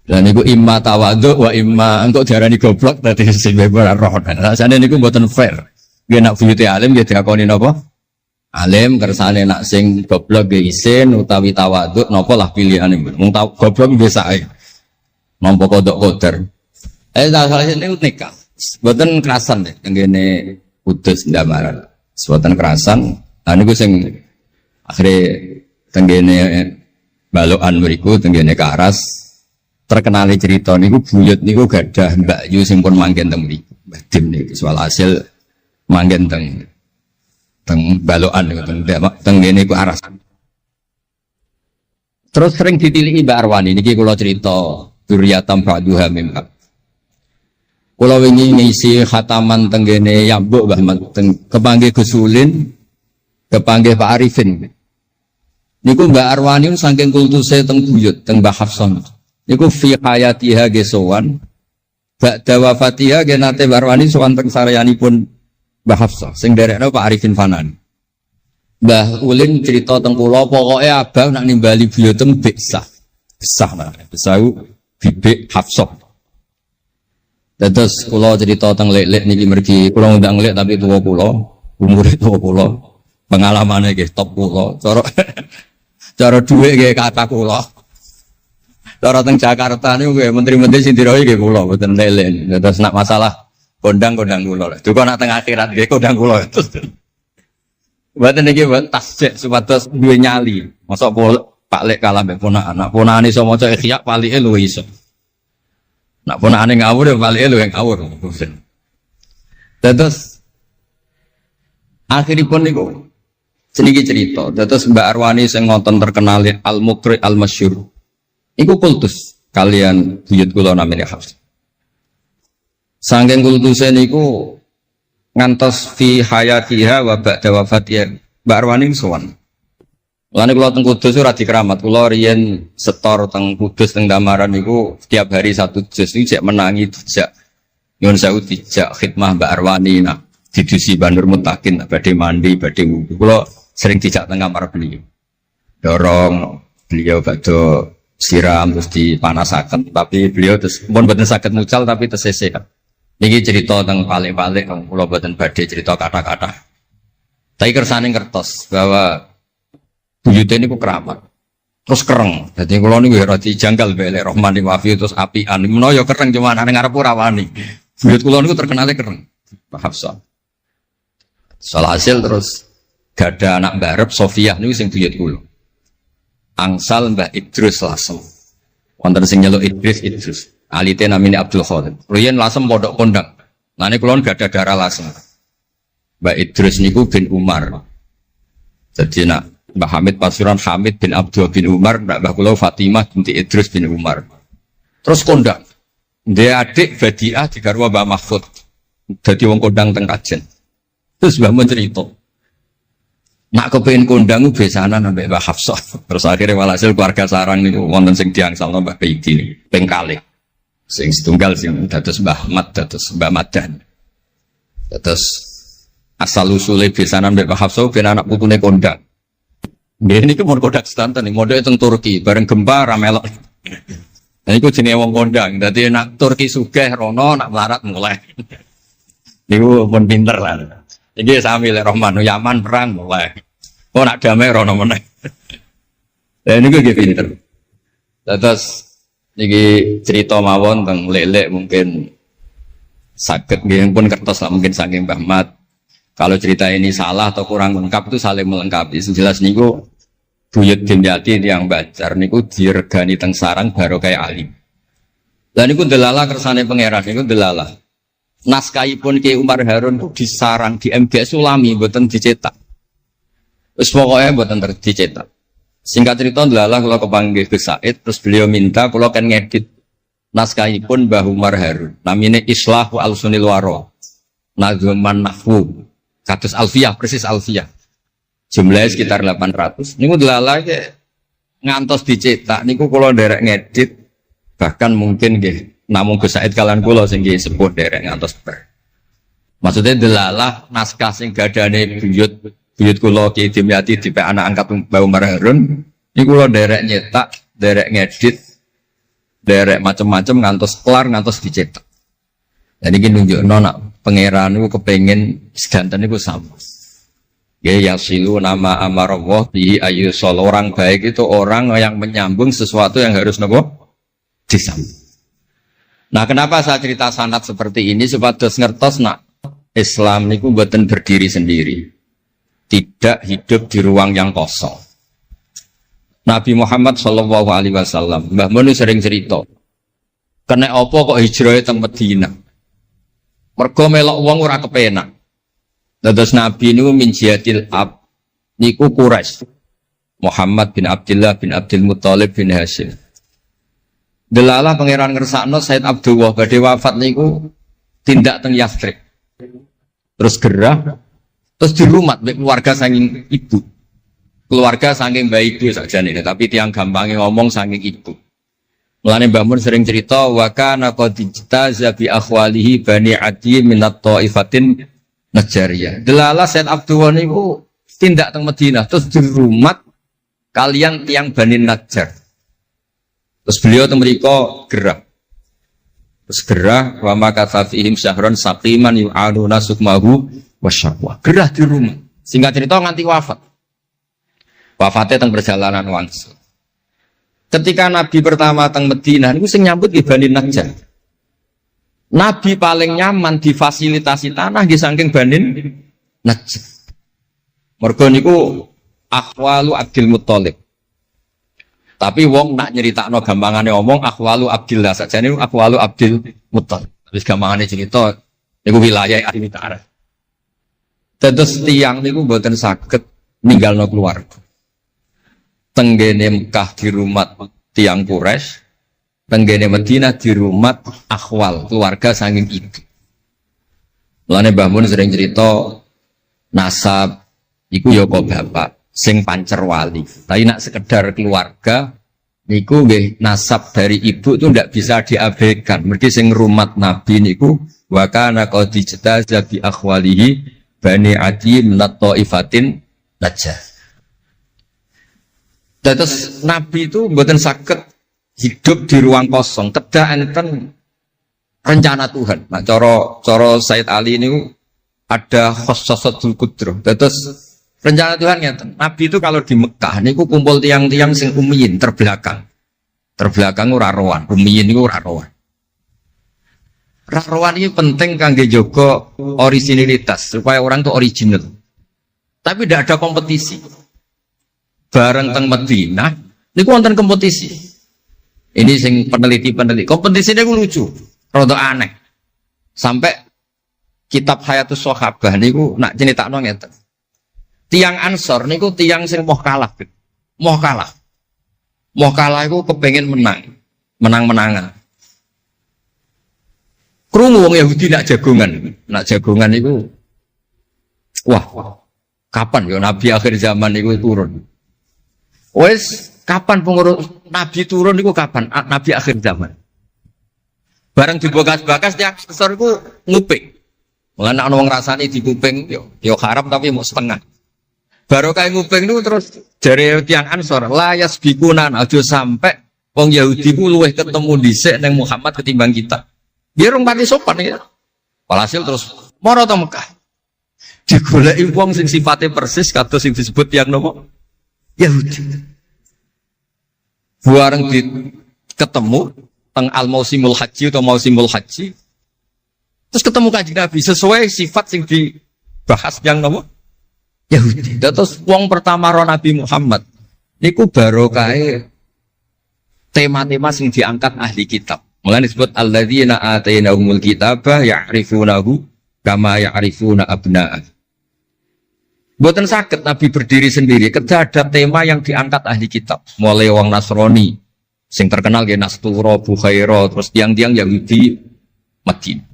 Lah niku imma tawadhu wa imma engko diarani goblok dadi sing ora roh. Rasane niku mboten fair. Nggih nak buyute alim nggih diakoni napa? Alim kersane nak sing goblok nggih isin utawi tawadhu napa lah pilihane. Mung goblok biasa ae. Nampa kodok koder. Salah sini nikah. Mboten kerasan deh tenggene Kudus Damaran. Mboten kerasan. Lah niku sing akhire tenggene balokan mriku tenggene Karas terkenal cerita niku buyut niku gadah Mbak Yu sing pun manggen teng mriku. Mbah Dim niku soal hasil manggen teng balokan teng ngene ku aras. Terus sering ditiliki Mbak Arwani niki kula cerita Duriyatam Ba'duha Mimpak. Kula wingi ngisi khataman teng ngene Yambuk Mbah teng kepanggih Gus Ulin, kepanggih Pak Arifin. Niku Mbak Arwani saking kultuse teng buyut teng Mbah Hafsah. Niku fi hayatiha gesowan. Ba'da wafatiha genate Mbak Arwani sowan teng saryanipun Mbah Hafsah sing derekno Pak Arifin Fanan. Mbah Ulin cerita teng kula pokoke abah nak nimbali buyutem besah. Besah nah, besah bibik Hafsah. Terus kula cerita teng lek-lek niki mergi kula ngundang lek tapi tuwa kula, umure tuwa kula. Pengalamane nggih top kula. Cara dhuwit nggih kata kula. Cara teng Jakarta niku nggih menteri-menteri sing dirohi nggih kula mboten lek-lek. Terus nak masalah kondang-kondang kula. Duka nak teng akhirat nggih kondang kula. Mboten niki tasjek supados duwe nyali. Mosok Pak Lek kalah mbek ponakan. Nak ponakane iso maca Ihya palike luwih iso. Nak ponakane ngawur ya palike luwih ngawur. Terus akhiripun niku sedikit cerita. Terus Mbak Arwani sing ngonten terkenal Al-Muqri Al-Masyhur. Iku kultus kalian buyut kula namine Hafs. Saking kultuse niku ngantos fi hayatiha wa ba'da wafatiha Mbak Arwani sowan. Mulane kula teng Kudus ora dikeramat, kula riyen setor teng Kudus teng Damaran niku setiap hari satu juz iki cek menangi dijak nyuwun sewu dijak khidmah Mbak Arwani nah didusi Bandur Mutakin badhe mandi badhe wudu. Kula sering dijak teng kamar beliau. Dorong beliau badhe siram terus dipanasaken tapi beliau terus pun boten saged mucal tapi tersese kan. Niki cerita teng palik-palik kula boten badhe cerita kata-kata. Tapi kersane ngertos bahwa buyute niku keramat. Terus kereng. Dadi kula niku ora dijanggal mbek Rahmani Wafi terus apian. Menawa ya kereng cuma nang ngarep ora wani. Buyut kula niku terkenale kereng. Pak Hafsah. Soal hasil terus gada anak barep Sofiyah niku sing buyut kula. Angsal Mbah Idrus Lasem. Wonten sing nyeluk Idrus. Alite namine Abdul Khadir. Riyen Lasem pondok kondang. Lane kula gada darah Lasem. Mbah Idrus niku bin Umar. Jadi nak Mbah Hamid Pasuruan Hamid bin Abdul bin Umar, Mbah kula Fatimah binti Idrus bin Umar. Terus kondang. Dia adik Badiah digarwa Mbah Mahfud. Dadi wong kondang teng Kajen. Terus Mbah mun cerita. Nak kepengin kondang besanan ambek Mbah Hafsah. Terus akhirnya walhasil keluarga sarang niku wonten sing diangsalno Mbah Baidi ping kalih. Sing setunggal sing dados Mbah Ahmad dados Mbah Madan. Terus asal usule besanan ambek Mbah Hafsah ben anak putune kondang. Nggih niki mun kodak sedanten modele teng Turki bareng gempa ra melok. Nah iku jenenge wong kondang. Dadi nak Turki sugih rono nak melarat mulai. Niku pun pinter lah. Iki sami lek Rahman Yaman perang mulai. Oh nak damai rono meneh. Lah niku nggih pinter. Terus niki cerita mawon teng lek-lek mungkin saged nggih pun kertos lah mungkin saking Mbah Mat. Kalau cerita ini salah atau kurang lengkap itu saling melengkapi. Sejelas niku buyut Dimyati yang Banjar niku diregani teng sarang baru kayak alim. Dan niku delala kersane pangeran niku delala. Naskahipun Ki Umar Harun itu disarang di MGS Sulami mboten dicetak. Wis pokoke mboten dicetak. Singkat cerita delala kula kepanggih Gus Said terus beliau minta kula kan ngedit naskahipun Mbah Umar Harun. Namine Islahu Al-Sunil Waro. Nazuman Nahwu. Kados Alfiyah, persis Alfiyah. Jumlahnya sekitar 800. Niku delala ngantos dicetak niku kula nderek ngedit bahkan mungkin nggih namung Gus Said kalian kula sing nggih sepuh nderek ngantos ber. Maksudnya delala naskah sing gadane buyut kula Ki Dimyati dipek anak angkat Mbah Umar Harun niku kula nderek nyetak, nderek ngedit, nderek macam-macam ngantos kelar ngantos dicetak. Jadi ini nunjukno nak pangeran itu kepengen sedanten itu sama. Ya yasilu nama amarallah bihi ayyusol. Orang baik itu orang yang menyambung sesuatu yang harus nopo disambung. Nah, kenapa saya cerita sanad seperti ini supados ngertos nak Islam niku mboten berdiri sendiri. Tidak hidup di ruang yang kosong. Nabi Muhammad sallallahu alaihi wasallam, Mbah Mun sering cerita. Kena apa kok hijrah teng Madinah? Mergo melok wong ora kepenak. Dados Nabi niku min jihadil ab niku Quraisy. Muhammad bin Abdullah bin Abdul Muthalib bin Hashim. Delalah pangeran ngersakno Said Abdullah badhe wafat niku tindak teng Yathrib. Terus gerah terus dirumat mek keluarga saking ibu. Keluarga saking baik itu sakjane tapi tiang gampangnya ngomong saking ibu. Mulane Mbah Mun sering cerita wa kana qad ijtaza bi akhwalihi bani Adi minat taifatin Najariyah. Delala Said Abdullah niku tindak teng Madinah terus dirumat kalian tiang Bani Najjar. Terus beliau teng mriku gerah. Terus gerah wa makatha fihim syahron saqiman yu'aluna sukmahu wasyaqwa. Gerah di rumah. Singkat cerita nganti wafat. Wafatnya teng perjalanan wangsul. Ketika Nabi pertama teng Madinah niku sing nyambut nggih Bani Najjar. Nabi paling nyaman difasilitasi tanah nggih saking Bani Najjar. Mergo niku akhwalu Abdul Muthalib. Tapi wong nak nyeritakno gampangane omong akhwalu Abdillah sakjane akhwalu Abdul Muthalib. Wis gampangane cerita niku wilayah ahli ta'arif. Terus tiyang niku mboten saged ninggalno keluarga. Tenggene Mekah di rumah tiang Quraisy, tenggene Madinah di rumah akhwal keluarga saking ibu. Mulane Mbah Mun sering cerita nasab iku ya kok bapak sing pancer wali. Tapi nak sekedar keluarga niku nggih nasab dari ibu itu ndak bisa diabaikan. Mergi sing rumat Nabi niku wa kana qad ijtaza bi akhwalihi bani Adi minat taifatin Najjar. Terus Nabi itu mboten saged hidup di ruang kosong. Kedah enten rencana Tuhan. Nah, cara Said Ali ini ada khossasatul qudrah. Terus rencana Tuhan ngeten. Nabi itu kalau di Mekah niku kumpul tiang-tiang sing ummiyin terbelakang. Terbelakang ora rowan, ummiyin niku ora rowan. Rarowan ini penting kangge jaga originalitas supaya orang itu original. Tapi tidak ada kompetisi. Bareng teng Madinah niku wonten kompetisi. Ini sing peneliti kompetisinya ku lucu, rada aneh. Sampai kitab Hayatus Sahabah niku nak ceritakno ngeten. Tiang Ansor niku tiang sing moh kalah. Moh kalah iku kepengin menang-menangan. Krungu wong Yahudi nak jagongan niku wah, kapan ya Nabi akhir zaman niku turun? Wes kapan pengurus Nabi turun niku kapan? Nabi akhir zaman. Bareng dibakas-bakas tiang Ansor iku nguping. Mulane ana wong rasane dikuping yo haram tapi mau setengah. Baru kayak nguping niku terus jare tiang Ansor layas bikunan aja sampai wong Yahudi ku luweh ketemu dhisik ning Muhammad ketimbang kita. Biar orang pati sopan ya. Walhasil terus moro to Mekah. Digoleki wong sing sifatnya persis kados sing disebut tiang nopo? Yahudi. Bareng ketemu teng al-mausimul haji atau mausimul haji. Terus ketemu Kanjeng Nabi sesuai sifat sing bahas yang nopo Yahudi. Terus wong pertama ro Nabi Muhammad niku barokahe tema-tema sing diangkat ahli kitab. Mulane disebut alladzina atainahumul kitaba ya'rifunahu kama ya'rifuna abna'ah. Mboten saged Nabi berdiri sendiri, kedah ada tema yang diangkat ahli kitab. Mulai wong Nasrani sing terkenal nggih Nastura, Bukhaira, terus tiang-tiang Yahudi Madinah.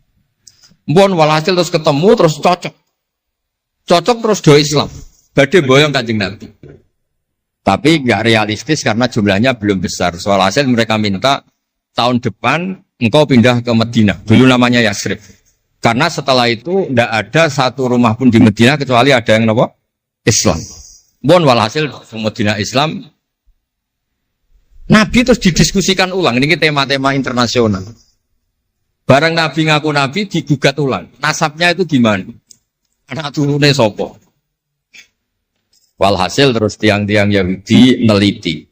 Mbon walhasil terus ketemu terus cocok. Cocok terus do Islam. Badhe boyong Kanjeng Nabi. Tapi nggak realistis karena jumlahnya belum besar. Soal hasil mereka minta tahun depan engkau pindah ke Madinah. Dulu namanya Yasrib. Karena setelah itu tidak ada satu rumah pun di Madinah kecuali ada yang apa? Islam. Bon walhasil Madinah Islam. Nabi terus didiskusikan ulang. Ini tema-tema internasional. Barang Nabi ngaku Nabi digugat ulang. Nasabnya itu gimana? Anak turunnya sopo. Walhasil terus tiang-tiang Yahudi neliti.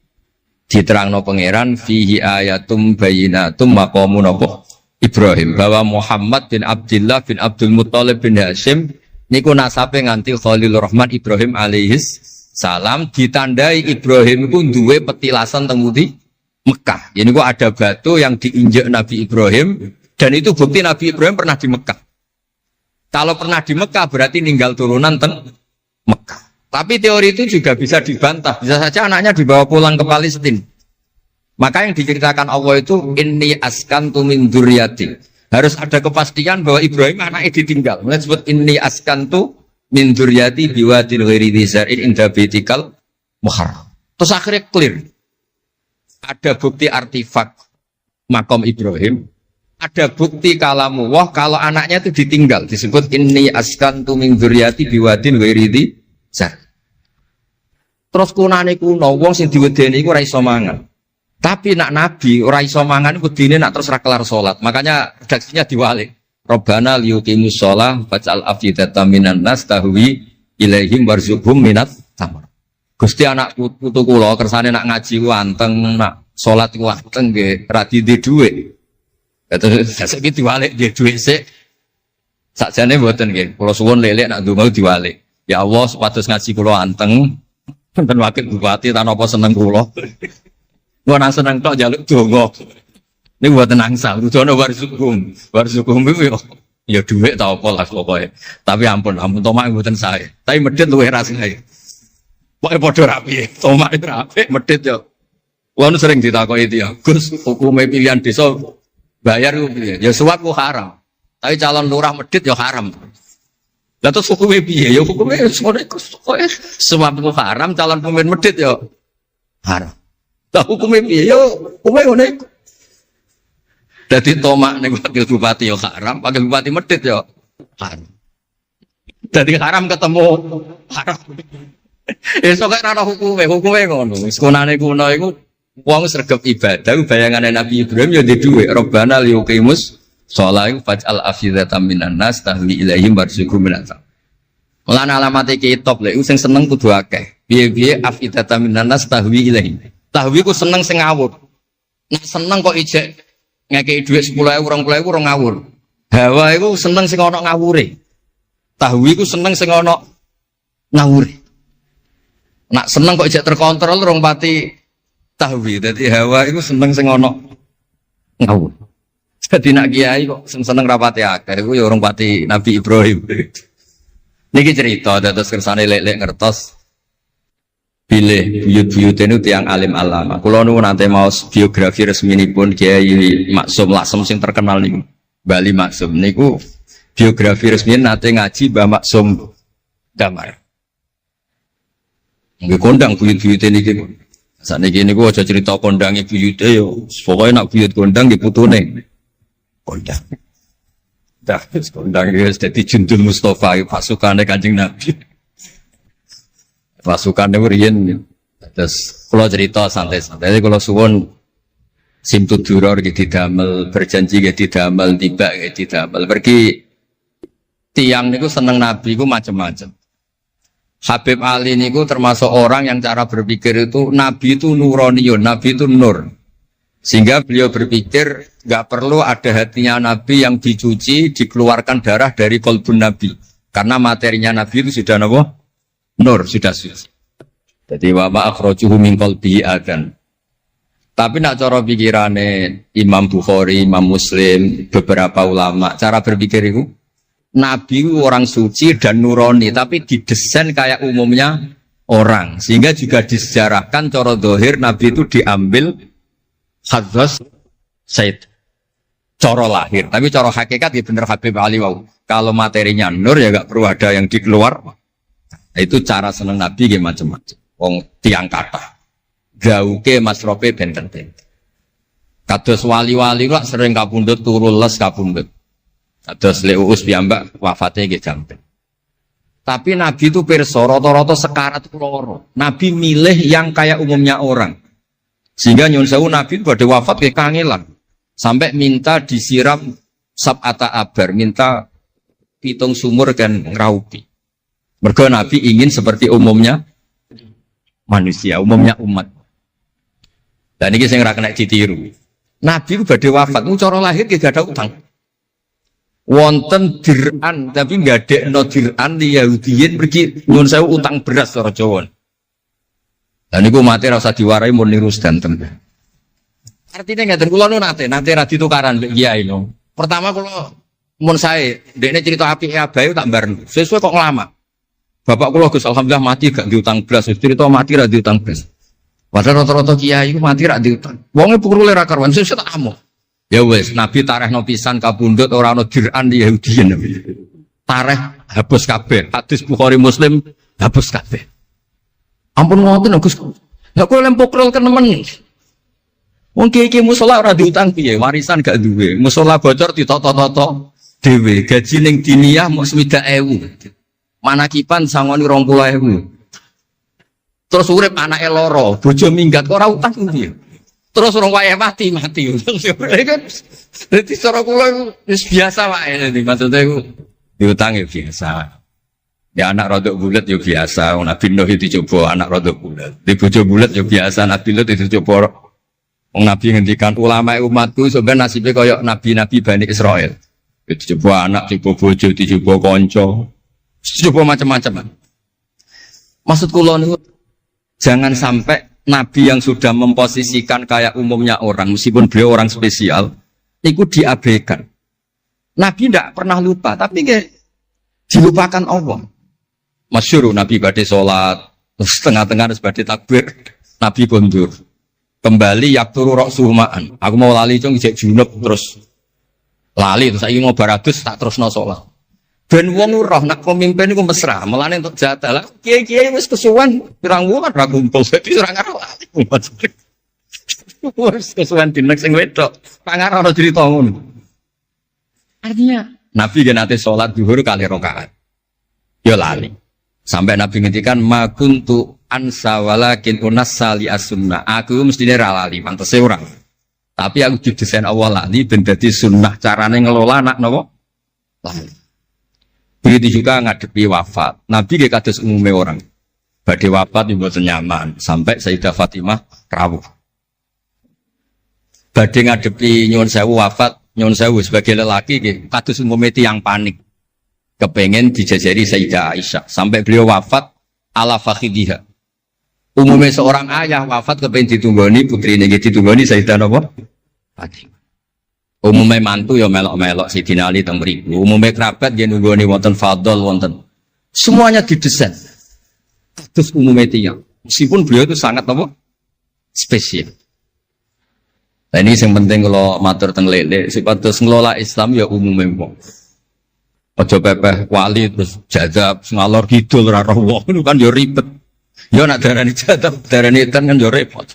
Diterangno pangeran fihi ayatum bayinatum maqamun apa? Ibrahim, bahwa Muhammad bin Abdullah bin Abdul Muttalib bin Hashim niku nasabe nganti Khalilur Rahman Ibrahim alaihis salam, ditandai Ibrahim iku duwe petilasan teng pundi Mekah. Ya niku ada batu yang diinjak Nabi Ibrahim dan itu bukti Nabi Ibrahim pernah di Mekah. Kalau pernah di Mekah berarti ninggal turunan teng Mekah. Tapi teori itu juga bisa dibantah. Bisa saja anaknya dibawa pulang ke Palestina. Maka yang diceritakan Allah itu inni askantu min dzurriyyati. Harus ada kepastian bahwa Ibrahim anaknya ditinggal. Mulai disebut inni askantu min dzurriyyati biwadin ghairi dzar'in inda baitikal muharram. Terus akhirnya clear. Ada bukti artifak makom Ibrahim, ada bukti kalamu wah kalau anaknya itu ditinggal. Disebut inni askantu min dzurriyyati biwadin ghairi dzar'. Terus kunane kuno wong sing diwedeni iku ora iso mangan. Tapi nak Nabi ora iso mangan wedine nak terus ra kelar salat. Makanya redaksinya diwalik. Rabbana liyuqimus shalah faj'al afidatan minan nas tahwi ilaihim warzuqhum minat tamar. Gusti anak putu kula kersane nak ngaji ku anteng, nak salat ku anteng nggih ra di dhuwit. Terus saiki diwalik di dhuwit sik. Sakjane mboten nggih. Kula suwun lelek nak ndonga diwalik. Ya Allah supados ngaji kula anteng. Wonten wakil bupati tanpa seneng kula. Gua nang seneng tok njaluk donga. Niku mboten angsal, rudono warzukum. Warzukum iku ya dhuwit ta apa lah pokoke. Tapi ampun tomak mboten sae. Tapi medhit luwih rasane. Pokoke padha rapi. Tomak itu rapi, medhit yo. Wong sering ditakoki dia, Gus, hukume pilihan desa bayar ku piye? Ya suap ku haram. Tapi calon lurah medhit ya haram. Lah terus hukume piye? Ya hukume sore Gus. Suap ku haram, calon pemimpin medhit ya haram. Lah hukumnya piye yo hukume ngene iku. Dadi tomak ning wakil bupati yo haram, wakil bupati medhit yo haram. Dadi haram ketemu haram. Esuk kok ora hukume ngono. Wis kunane kuno iku wong sregep ibadah bayangane Nabi Ibrahim yo ndek dhuwit. Rabbana liyuqimus shalah faj'al afidatan minan nas tahwi ilaihim warzuqhum minat. Lan alamate kitab lek sing seneng kudu akeh. Piye-piye afidatan minan nas tahwi ilaihim. Tahwi ku seneng sing ngawur. Nek seneng kok ijek ngekeki dhuwit 10.000 20.000 ora ngawur. Hawa iku seneng sing ana ngawure. Tahwi ku seneng sing ana ngawure. Nak seneng kok ijek terkontrol rong pati tahwi. Dadi hawa iku seneng sing ana ngawur. Dadi nak kiai kok seneng rapati akeh iku ya rong pati Nabi Ibrahim. Niki cerita dados kersane lek-lek ngertos pilih buyut-buyut itu tiang alim alama. Kalau nu nanti mau biografi resmi ini pun Kiai Maksum Lasem sing terkenal nih Bali Maksum. Niku biografi resmi nanti ngaji Mbah Maksum Damar. Nggih kondang buyut-buyut ini gitu. Saat ini niku aja cerita kondangi buyut yo. Pokoknya nak buyut kondang di putune. Kondang. Dah kondang itu jadi Jundul Mustafa pasukannya Kanjeng Nabi. Pasukan itu riyen terus kalau cerita santai-santai jadi kalau suwon simtu duror gitu didamel berjanji gitu didamel tiba gitu didamel pergi tiang niku seneng Nabi ku macam-macam. Habib Ali niku termasuk orang yang cara berpikir itu Nabi itu nuraniun, Nabi itu nur. Sehingga beliau berpikir nggak perlu ada hatinya Nabi yang dicuci, dikeluarkan darah dari kolbun Nabi. Karena materinya Nabi itu sudah apa? Nur, sudah suci. Jadi wa ma akhrajuhu min qalbihi adan. Tapi nak cara pikirane Imam Bukhari, Imam Muslim, beberapa ulama, cara berpikir itu Nabi orang suci dan nurani, tapi didesain kayak umumnya orang. Sehingga juga disejarahkan cara dohir Nabi itu diambil hadzos Said. Cara lahir, tapi cara hakikat ya bener Habib Ali wau. Kalau materinya nur ya gak perlu ada yang dikeluar. Itu cara seneng Nabi ya macam-macam. Wong tiang kata, gauke masrope benten-benten. Kados wali-wali lah sering kapundhut turu les kapundhut. Kados Leuus piyambak wafatnya nggih jampen. Tapi Nabi itu pirsa rata-rata sekarat loro. Nabi milih yang kayak umumnya orang. Sehingga nyun sewu Nabi pada wafat kayak kangelan. Sampai minta disiram sab'ata abar, minta pitung sumur kan ngeraupi. Mergo Nabi ingin seperti umumnya manusia, umumnya umat. Dan ini saya nggak kena ditiru. Nabi itu pada wafat, cara lahir gak ada utang. Wonten dir'an, tapi nggak ada no dir'an di Yahudiyin pergi nyun sewu utang beras cara Jawa. Dan itu mati rasa diwarai mau niru sedanten. Artinya nggak terkulo nanti radi tukaran kiai no. Pertama kalau mun saya, dekne cerita api abayu tak bareng. Sesuai kok ngelama. Bapak kulo Gus alhamdulillah mati gak diutang belas. Cerita mati ra diutang belas. Padahal rata-rata kiai itu mati ra diutang. Wonge pukul ra karuan sesuai tak amo. Ya wes, Nabi tarehno pisan kabundut ora ana dir'an di Yahudiyin. Tareh hapus kabeh. Hadis Bukhari Muslim hapus kabeh. Ampun ngoten Gus. Lah kowe lempok rol kenemen. Wong kiai musola ora diutang piye, warisan gak duwe. Musola bocor ditoto-toto dhewe, gaji ning diniyah mok 60.000. Manakipan sangoni 20.000. Terus urip anake loro, bojo minggat kok ora utang piye. Terus orang wae mati. Dadi cara kula wis biasa wae maksudnya diutang ya biasa. Ya anak rodok bulat ya biasa, Nabi Nuh itu coba anak rodok bulat. Di bojo bulat ya biasa, Nabi Nuh itu coba. Wong Nabi ngendikan ulama umatku sebenarnya nasibnya kayak nabi-nabi Bani Israel. Itu coba anak, coba bojo, coba konco, coba macam-macam. Maksud kula niku jangan sampai nabi yang sudah memposisikan kayak umumnya orang, meskipun beliau orang spesial, itu diabaikan. Nabi tidak pernah lupa, tapi dilupakan Allah. Masyhur Nabi badhe salat, terus tengah-tengah harus badhe takbir, Nabi kondur. Kembali yakturu roksuhumaan. Aku mau lali cung ijek junub terus lali terus saya mau baratus tak terus no sholat. Ben wong roh nak pemimpin itu mesra. Melane untuk jatah lah. Kiai wis kesuwan pirang wulan ra kumpul. Dadi ora ngarep lali. Wis kesuwan dinek sing wedok. Pangar ora cerita ngono. Artinya Nabi gen ate sholat zuhur kali rakaat. Ya lali. Sampai Nabi ngendikan ma kuntu ansa walakin unassa li as-sunnah. Aku mestine ra lali, pantese ora. Tapi aku didesain Allah lali ben dadi sunnah carane ngelola anak napa? Lali. Begitu juga ngadepi wafat. Nabi nggih kados umume orang. Badhe wafat yo mboten nyaman sampai Sayyidah Fatimah rawuh. Badhe ngadepi nyuwun sewu wafat, nyuwun sewu sebagai lelaki nggih kados umume tiyang panik. Kepengen dijajari Sayyidah Aisyah sampai beliau wafat ala fakhidiha. Umumnya seorang ayah wafat kepengen ditunggoni putrine nggih ditunggoni Sayyidah napa? Fatimah. Umumnya mantu ya melok-melok Sayyidina Ali teng mriku. Umumnya kerabat nggih nunggoni wonten fadl wonten. Semuanya didesain. Terus umumnya tiyang. Meskipun beliau itu sangat apa? Spesial. Nah ini yang penting kalau matur teng lele sipatus ngelola Islam ya umumnya wong. Aja pepeh wali terus jadab ngalor kidul ora roh wong kan yo ribet. Yo nak darani jadab, darani edan kan yo repot.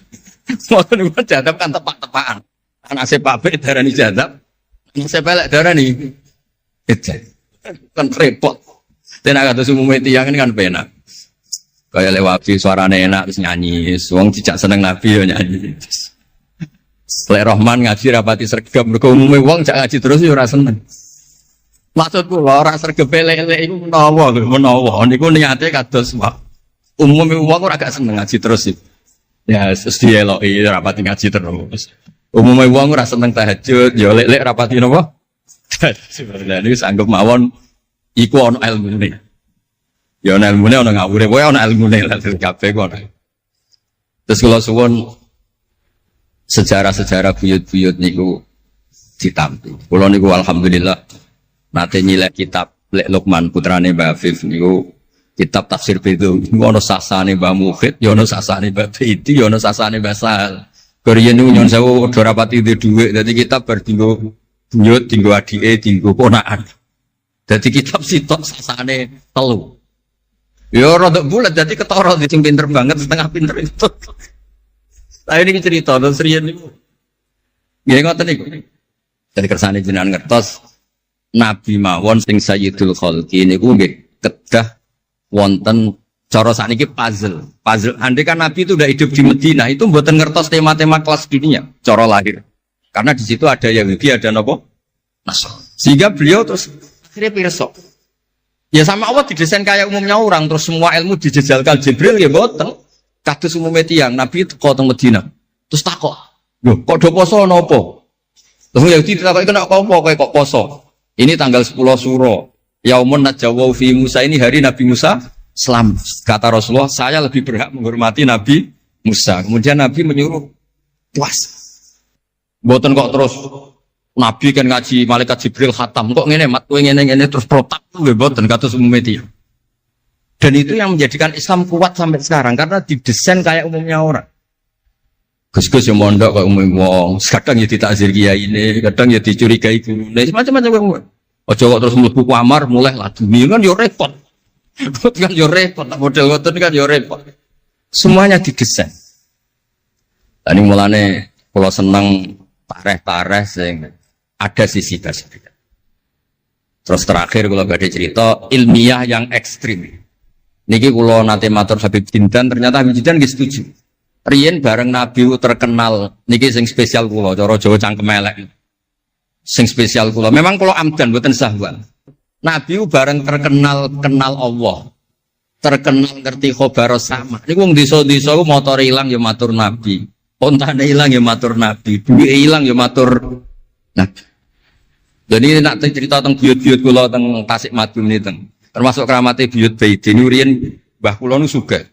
Ngoten niku jadab kan tepak-tepakan. Anak sepape darani jadab, anak sepelek darani edan. Kan repot. Tenan kados umume tiyang kan penak. Kaya lewati suarane enak terus nyanyi, wong dijak seneng Nabi yo nyanyi. Lek Rahman ngaji rapati sregep mergo umume wong jak ngaji terus yo ora seneng. Maksudku ora sregep lele iku menawa niku niate kados umume wong ora gak seneng ngaji terus iki. Ya wis dieloki rapati ngaji terus. Umume wong ora seneng tahajud, ya lek rapati napa? Sebenarnya niku sanggup mawon Iku ono ilmune. Ya ono ilmune ono ngawure, wae ono ilmune lah kabeh ku ono. Terus kula suwun sejarah-sejarah buyut-buyut niku ditampi. Kula niku alhamdulillah nate nyilek kitab Lek Lukman putrane Mbah Afif niku kitab tafsir itu ono sasane Mbah Mukhid, ya ono sasane Mbah Baiti, ya ono sasane Mbah Sahal. Koriyen niku nyon sewu ora rapati dhuwit, dadi kitab bar dinggo buyut, dinggo adike, dinggo ponakan. Dadi kitab sitok sasane telu. Ya rada bulat dadi ketara sing pinter banget setengah pinter itu. Lah ini cerita terus riyen niku. Nggih ngoten niku. Dadi kersane jenengan ngertos Nabi mawon sing Sayyidul Khalqi niku nggih kedah wonten cara sakniki puzzle. Puzzle andai kan Nabi itu udah hidup di Madinah itu mboten ngertos tema-tema kelas gininya, cara lahir. Karena di situ ada Yahudi, ada napa? Nasrani. Sehingga beliau terus akhirnya pirsa. Ya sama Allah didesain kayak umumnya orang, terus semua ilmu dijejalkan Jibril ya mboten. Kados umumnya tiyang Nabi teko teng Madinah. Terus takok, "Lho, kok do poso napa?" Terus Yahudi ditakoki kena apa kok poso? Ini tanggal 10 Suro. Yaumun najawau fi Musa, ini hari Nabi Musa selamat. Kata Rasulullah, saya lebih berhak menghormati Nabi Musa. Kemudian Nabi menyuruh puasa. Mboten kok terus Nabi kan ngaji malaikat Jibril khatam kok ngene mat kowe ngene terus protap nggih mboten kados umumnya dia. Dan itu yang menjadikan Islam kuat sampai sekarang karena didesain kayak umumnya orang. Gus-gus yang mondok kok umum wong, kadang ya ditakzir kiai ini, kadang ya dicurigai guru. Nah, macam-macam wong. Ojo kok terus mlebu kamar mulai laduni kan yo repot. Kan yo repot, model ngoten kan yo repot. Semuanya didesain. Tadi mulane kula seneng pareh-pareh sing ada sisi positif. Terus terakhir kula badhe cerita ilmiah yang ekstrim. Niki kula nate matur Habib Jindan, ternyata Habib Jindan nggih setuju. Riyen bareng Nabi terkenal niki sing spesial kula cara Jawa cangkem elek. Sing spesial kula memang kula amdan mboten sahwan. Nabi bareng terkenal kenal Allah. Terkenal ngerti khobar sama. Niku wong desa-desa ku motor ilang ya matur Nabi. Ontane ilang ya matur Nabi. Duwe ilang ya matur Nabi. Jadi nak cerita tentang buyut-buyut kula teng Tasikmalaya niku termasuk keramate buyut Baiti niku riyen mbah kula nu sugih.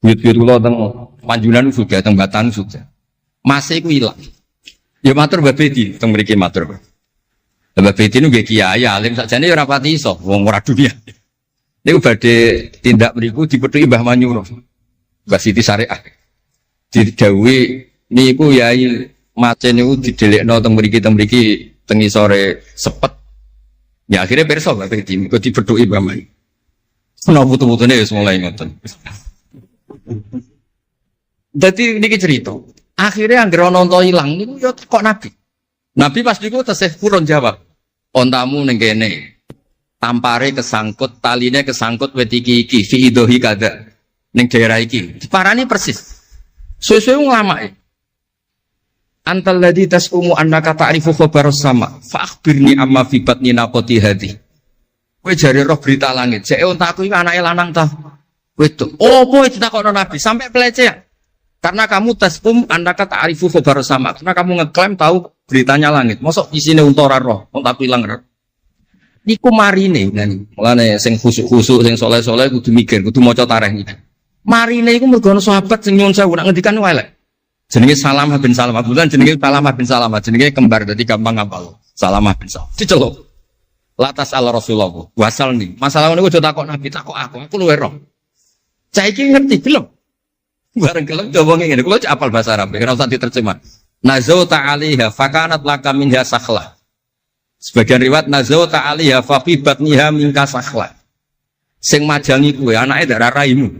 Buyut-buyut kula teng Panjunan sudah, teng Batan sudah. Masih ku ilang. Ya matur Mbah Bedi, teng mriki matur. Mbah Bedi nu nggih kiai alim sakjane ya ora pati iso wong ora dunia. Niku badhe tindak mriku dipethuki Mbah Manyuro. Mbah Siti Syariah. Didhawuhi niku yai macen niku didelekno teng mriki teng isore sepet. Ya akhirnya pirsa Mbah Bedi niku dipethuki Mbah Manyuro. Ana putu-putune wis mulai ngoten. Jadi ini cerita. Akhirnya anggere ana unta ilang niku ya kok Nabi. Nabi pas niku tesih purun jawab. Ontamu ning kene. Tampare kesangkut, taline kesangkut wit iki fi idohi kada. Ning daerah iki. Diparani persis. Suwe-suwe nglamake. Antal ladzi tasumu annaka ta'rifu khabaras sama. Fa akhbirni amma fi batni naqati hadhi. Kowe jare roh berita langit. Jek ontaku iki anake lanang ta. Wedok. Opo ditakokno Nabi sampai pelecehan. Karena kamu tasum anda kata arifu khobar sama. Karena kamu ngeklaim tahu beritanya langit. Mosok di sini untora roh, unta pilang roh. Niku marine kan. Mulane sing khusuk-khusuk sing soleh-soleh kudu mikir, kudu maca tarikh iki. Marine iku mergo ana sahabat sing nyuwun sewu nak ngendikan elek. Jenenge Salamah bin Salamah. Bulan jenenge Salamah bin Salamah. Jenenge kembar dadi gampang ngapal. Salamah bin Salamah. Diceluk. Latas ala Rasulullah. Wasal nih. Masalah niku aja takok Nabi, takok aku. Aku luwe roh. Saiki ngerti belum? Bareng kelem coba ngene, kula cek apal bahasa Arab, ora usah diterjemah. Nazauta 'alaiha fakanat laka minha sakhla. Sebagian riwayat nazauta 'alaiha fa fi batniha minka sakhla. Sing majangi kuwe anake darah raimu.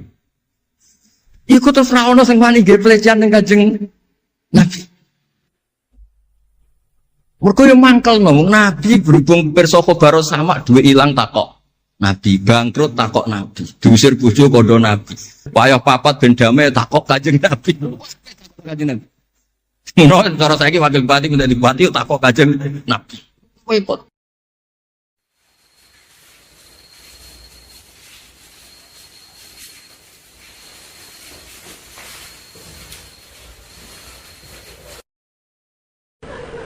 Iku terus ra ono sing wani nggih pelecehan ning Kanjeng Nabi. Mergo yo mangkelno Nabi berhubung pirsa khobar sama duwe ilang takok. Nabi bangkrut takok Nabi, diusir bojo kondo Nabi, payah papat ben damai takok Kanjeng Nabi. Kanjeng Nabi. Ngono cara saiki wakil bupati minta bupati takok Kanjeng Nabi. Repot.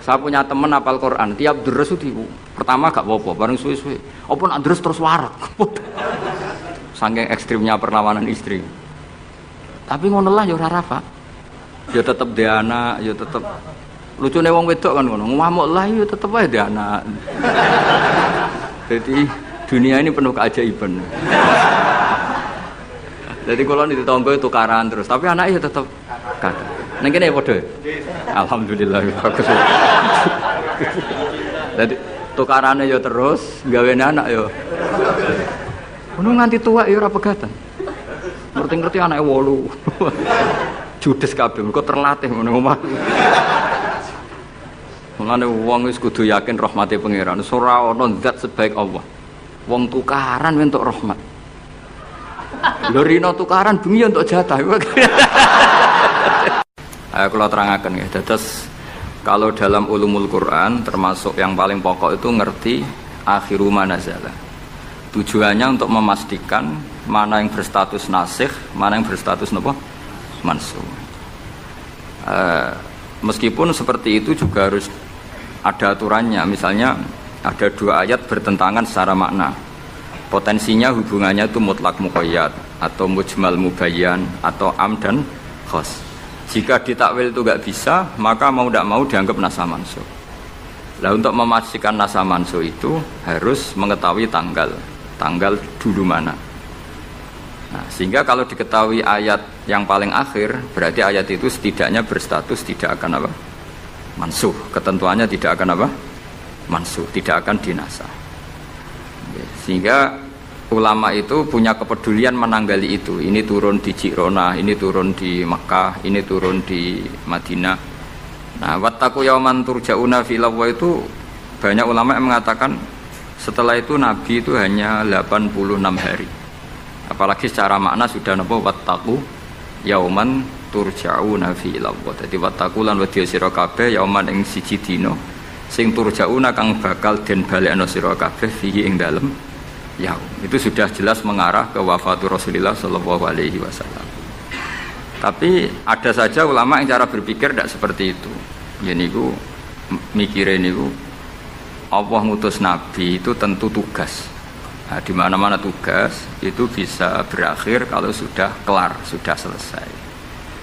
Saya punya teman hafal Quran, tiap deres itu Pertama gak apa-apa, bareng suwe-suwe. Apa nak terus warak. Saking ekstrimnya perlawanan istri. Tapi ngono lah ya ora rafa. Ya tetep dia anak, ya tetep lucune wong wedok kan ngono. Ngamuk lah ya tetep ae dia anak. Jadi dunia ini penuh keajaiban. Jadi kalau di tonggo tukaran terus, tapi anaknya tetap kata. Neng kene padha. Alhamdulillah bagus. Jadi tukarannya ya terus, gawe anak ya. Ngono nganti tua ya ora pegatan. Ngerti-ngerti anake 8. Judes kabeh, mergo terlatih ngono omah. Mulane wong wis kudu yakin rahmate pangeran. Ora ana zat sebaik Allah. Wong tukaran entuk rahmat. Lho rino tukaran bengi untuk jatah. Ayo kula terangaken nggih. Dados kalau dalam ulumul Quran termasuk yang paling pokok itu ngerti akhiru manazala. Tujuannya untuk memastikan mana yang berstatus nasikh, mana yang berstatus napa? Mansukh. Meskipun seperti itu juga harus ada aturannya. Misalnya ada 2 ayat bertentangan secara makna. Potensinya hubungannya itu mutlak muqayyad atau mujmal mubayyan atau am dan khas. Jika ditakwil itu nggak bisa, maka mau tidak mau dianggap nasa mansukh. Nah, untuk memastikan nasa mansukh itu harus mengetahui tanggal dulu mana. Nah, sehingga kalau diketahui ayat yang paling akhir, berarti ayat itu setidaknya berstatus tidak akan apa? Mansukh. Ketentuannya tidak akan apa? Mansukh, tidak akan dinasah. Sehingga ulama itu punya kepedulian menanggali itu. Ini turun di Jirona, ini turun di Makkah, ini turun di Madinah. Nah, wattaqu yauman turja'una fi illallah itu banyak ulama yang mengatakan setelah itu Nabi itu hanya 86 hari. Apalagi secara makna sudah napa wattaqu yauman turja'una fi illallah. Jadi wattaqu lan wedya sira kabeh yauman ing siji dina sing turja'una kang bakal den balekno sira kabeh fihi ing dalem yaum. Itu sudah jelas mengarah ke wafatul Rasulullah sallallahu alaihi wasallam. Tapi ada saja ulama yang cara berpikir tidak seperti itu. Ya niku mikire niku Allah ngutus nabi itu tentu tugas. Nah, di mana-mana tugas itu bisa berakhir kalau sudah kelar, sudah selesai.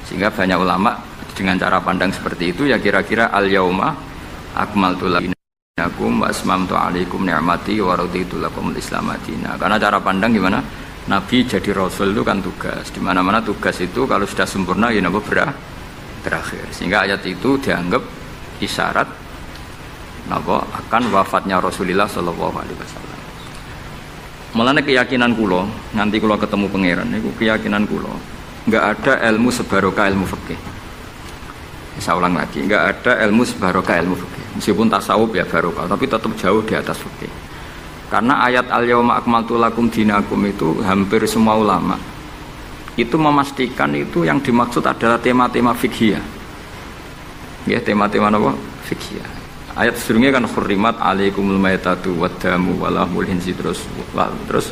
Sehingga banyak ulama dengan cara pandang seperti itu ya kira-kira al-yauma akmaltu lakum wa asmamtu alaikum ni'mati wa raditu lakumul Islam madina. Karena cara pandang gimana? Nabi jadi rasul itu kan tugas. Di mana-mana tugas itu kalau sudah sempurna ya napa berakhir. Sehingga ayat itu dianggap isyarat napa akan wafatnya Rasulullah sallallahu alaihi wasallam. Mulane keyakinan kula, nanti kula ketemu pangeran niku keyakinan kula, enggak ada ilmu sebarokah ilmu fikih. Saya ulang lagi, enggak ada ilmu sebarokah ilmu fikih. Meskipun tasawuf ya barokah, tapi tetap jauh di atas fikih. Karena ayat al-yauma akmaltu lakum dinakum itu hampir semua ulama itu memastikan itu yang dimaksud adalah tema-tema fikih. Ya, tema-tema apa? Fikih. Ayat sebelumnya kan hurrimat alaikumul maitatu waddamu walahmul hinsi terus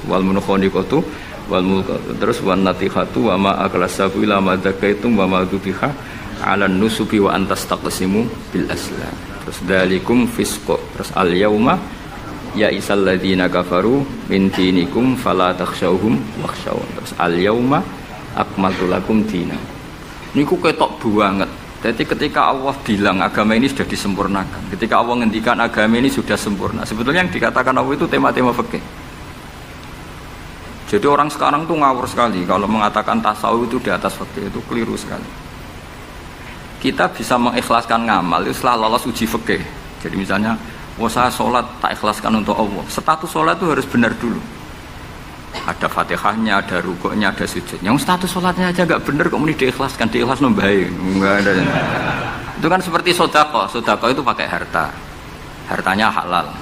wal munkhaniqatu wal mulqatu terus wan natihatu wa ma aklasabu ila ma zakaitum wa ma dubiha 'alan nusubi wa antas taqsimu bil aslam. Terus dalikum fisq. Terus al yauma ya isal ladzina kafaru min dinikum fala takhshawhum wakhshawun. Terus al yauma akmaltu lakum dinakum. Niku ketok banget. Jadi ketika Allah bilang agama ini sudah disempurnakan, ketika Allah ngendikan agama ini sudah sempurna, sebetulnya yang dikatakan Allah itu tema-tema fikih. Jadi orang sekarang tuh ngawur sekali kalau mengatakan tasawuf itu di atas fikih, itu keliru sekali. Kita bisa mengikhlaskan ngamal itu setelah lolos uji fikih. Jadi misalnya, saya sholat tak ikhlaskan untuk Allah. Status sholat itu harus benar dulu. Ada fatihahnya, ada rukuknya, ada sujudnya. Yang status sholatnya aja gak bener kok mau diikhlaskan, diikhlas baik. Enggak ada. Itu kan seperti sodako. Sodako itu pakai harta. Hartanya halal.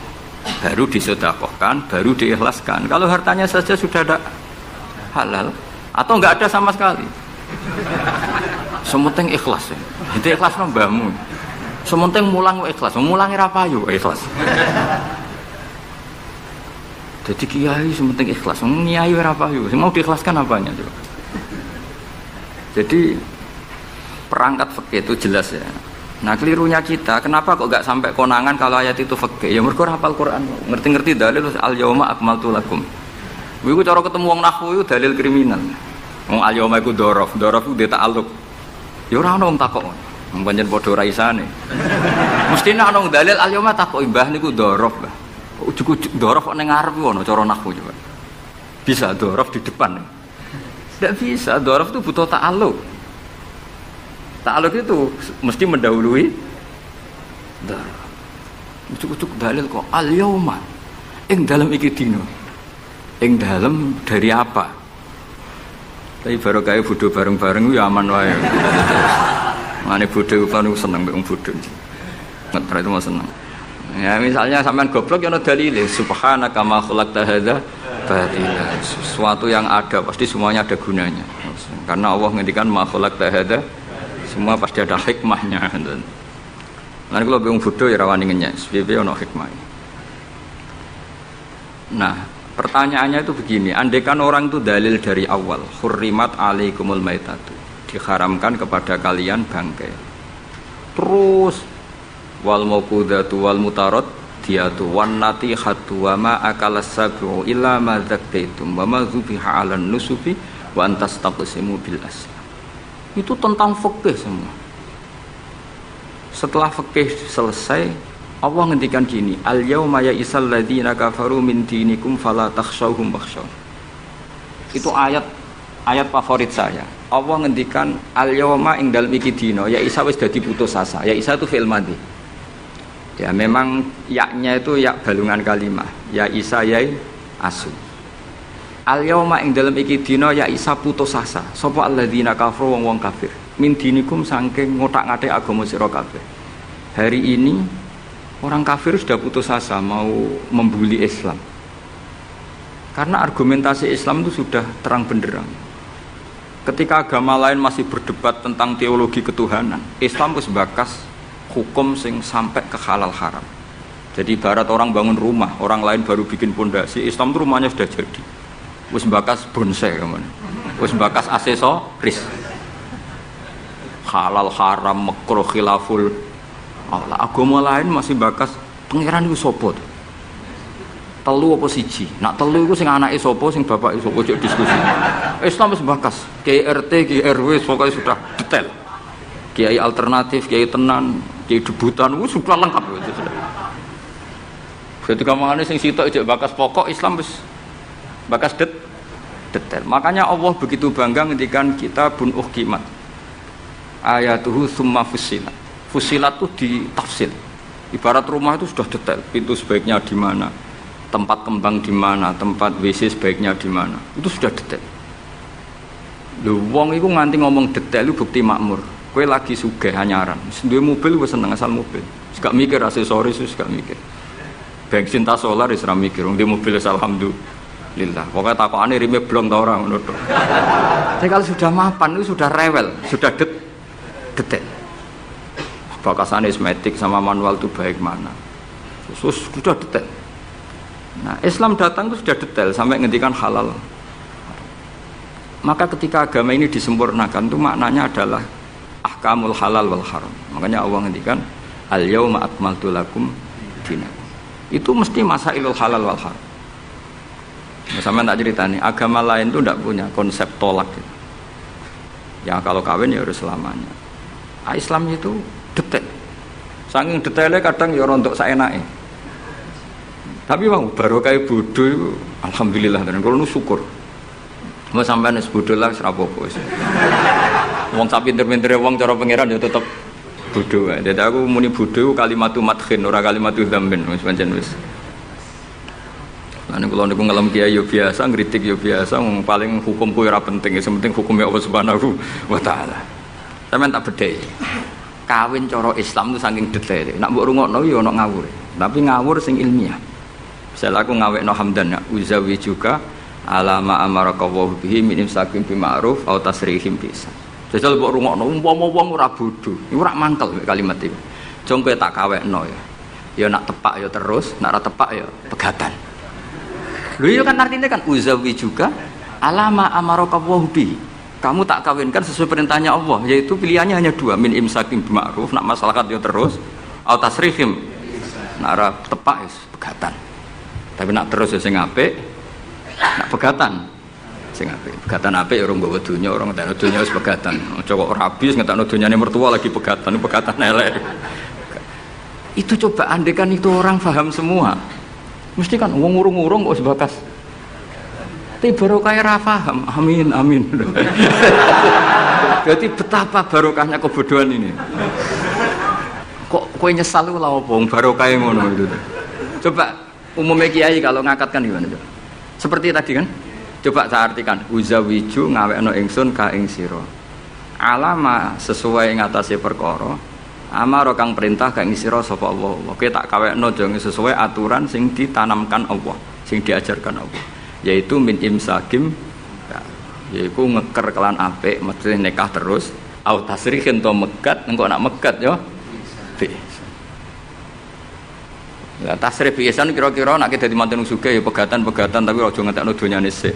Baru disodakohkan, baru diikhlaskan. Kalau hartanya saja sudah ada halal atau enggak ada sama sekali. Sementing ikhlas. Itu ikhlas mbahmu. Sementing mulang ikhlas. Mulangi rapayu ikhlas. Jadi kiai sementing ikhlas, kiai apa yuk? Mau diikhlaskan apanya tuh? Jadi perangkat fikih itu jelas ya. Nah kelirunya kita, kenapa kok gak sampai konangan kalau ayat itu fikih? Ya mergo hafal Quran, ngerti-ngerti dalil al yauma akmaltu lakum. Iku cara ketemu wong nahwu iku dalil kriminal. Wong al yauma iku dzaraf iku ta'alluq. Ya ora ono wong takok. Wong pancen padha ora isane. Mestine ana wong dalil al yauma takok mbah niku dzaraf, Mbah. Ujug-ujug dzaraf kok ning ngarep ono cara nahwu coba. Bisa dzaraf di depan. Tidak bisa, dzaraf itu butuh ta'alluq. Ta'aluk itu mesti mendahului dzaraf. Ucuk-ucuk dalil kok al-yauma ing dalam iki dina. Ing dalam dari apa? Tapi baru kayak bodho bareng-bareng ya aman wae. Mane bodho kan seneng mbek wong bodho. Ngetra itu mau seneng. Ya misalnya sampean goblok ya ana dalile subhanaka ma khalaqta hadza batila. Sesuatu yang ada pasti semuanya ada gunanya. Karena Allah ngendikan ma khalaqta hadza semua pasti ada hikmahnya. Nanti kalau bingung bodoh ya rawani ngenyek, SPP ono hikmah. Nah, pertanyaannya itu begini, andaikan orang itu dalil dari awal, hurrimat alaikumul maitatu, diharamkan kepada kalian bangkai. Terus wal mauqudatu wal mutarad diatu wan natihatu wa ma akalas sabu illa ma zakkaitum wa ma zubiha 'alan nusubi wa antas taqsimu bil asl. Itu tentang fikih semua. Setelah fikih selesai, Allah ngendikan gini, al yauma ya'isal ladzina kafaru min dinikum fala takhshawhum wakhshaw. Itu ayat favorit saya. Allah ngendikan al yauma ing dalem iki dina, ya isa wis dadi putus asa. Ya isa itu fi'il madhi. Ya memang yaknya itu yak balungan kalimah. Ya isa yai asu. Al yauma ing dalem iki dina ya isa putus asa. Sapa alladzina kafaru wong kafir. Min dinikum saking ngotak-ngatik agama sira kabeh. Hari ini orang kafir sudah putus asa mau membuli Islam. Karena argumentasi Islam itu sudah terang benderang. Ketika agama lain masih berdebat tentang teologi ketuhanan, Islam wis bakas hukum sing sampai ke halal haram. Jadi ibarat orang bangun rumah, orang lain baru bikin pondasi, Islam itu rumahnya sudah jadi. Wis bakas bonsai kemana? Wis bakas aksesoris. Halal haram makruh khilaful. Allah agama lain masih bakas pangeran iku sapa? Telu apa siji? Nak telu iku sing anake sapa, sing bapake sapa, ojo diskusi. Islam wis bakas. Kiai RT, Kiai RW pokoknya sudah detail. Kiai alternatif, Kiai tenan, Kiai debutan wis sudah lengkap itu sudah. Ketika mangane sing sitok ijek bakas pokok Islam wis bakas detail. Makanya Allah begitu bangga ngendikan kitabun uhkimat. Ayatuhu summa fussilat. Fussilat itu ditafsir. Ibarat rumah itu sudah detail, pintu sebaiknya di mana, tempat kembang di mana, tempat WC sebaiknya di mana. Itu sudah detail. Lho wong iku nganti ngomong detail itu bukti makmur. Kowe lagi sugih anyaran. Duwe mobil wis seneng asal mobil. Wis gak mikir aksesoris, wis gak mikir. Bensin tas solar wis ora mikir, wong di mobil wis alhamdulillah. Pokoknya takokane rime blong ta ora ngono tok. Tapi kalau sudah mapan itu sudah rewel, sudah detail. Bakasan esmetik sama manual itu baik mana. Sudah detail. Nah, Islam datang itu sudah detail sampai ngendikan halal. Maka ketika agama ini disempurnakan itu maknanya adalah ahkamul halal wal haram. Makanya Allah ngendikan al yauma akmaltu lakum dinakum. Itu mesti masailul halal wal haram. Sama tak cerita nih, agama lain itu tidak punya konsep tolak gitu. Ya kalau kawin ya harus selamanya. Islam itu detail. Saking detailnya kadang ya rontok saenake. Tapi bang baru kayak bodoh itu, alhamdulillah dan kalau nu syukur. Mau sampai nes bodoh lah serapopo. Wong sapi pinter-pinter wong cara pangeran ya tetap bodoh. Jadi aku muni bodoh kalimatu madkhin ora kalimatu dzambin wis pancen wis. Ane kalau niku ngelam kiai yo biasa, ngritik yo biasa, paling hukumku ora penting, yang penting hukumnya Allah Subhanahu wa taala. Sampeyan tak bedhei. Kawin cara Islam itu saking detail. Nak mbok rungokno yo ana ngawur. Tapi ngawur sing ilmiah. Misal aku ngawekno hamdan ya, uzawi juga alama amaraka wa bihi min imsakin bi ma'ruf au tasrihim bi ihsan. Jajal mbok rungokno umpama wong ora bodho, iku ora mangkel kalimat iki. Jong kowe tak kawekno ya. Ya nak tepak ya terus, nak ora tepak ya pegatan. Lho iya kan artinya kan uzawi juga alama amaraka wa bihi. kamu tak kawinkan sesuai perintahnya Allah, yaitu pilihannya hanya dua, min imsakim bima'ruf, nak masyarakat yo terus, au tasrihim, nak ora tepak wis pegatan. Tapi nak terus ya sing apik, nak pegatan. Sing apik. Pegatan apik ya ora nggawa donya, ora ngetekno donya wis pegatan. Aja kok rabi wis ngetekno donyane mertua lagi pegatan elek. Itu coba andekan itu orang paham semua. Mesti kan wong urung-urung kok sebatas. Tapi barokah ra paham. Amin amin. Berarti betapa barokahnya kebodohan ini. Kok kowe nyesal lho apa wong barokah ngono itu. Coba umumnya kiai kalau ngakatkan gimana coba? Seperti tadi kan? Coba saya artikan, uzawiju ngawekno ingsun ka ing sira. Alama sesuai ngatasi perkara. Amar kang perintah ka ing sira sapa Allah. Oke tak kawekno jange sesuai aturan sing ditanamkan Allah, sing diajarkan Allah. Yaitu min imsakim, yaitu ngeker kelan apik, mesti nikah terus. Au tasrihin to megat, engko nak megat yo. Ya tasrih biasan kira-kira nek dadi manten sugih ya pegatan-pegatan tapi aja ngetekno donyane sik.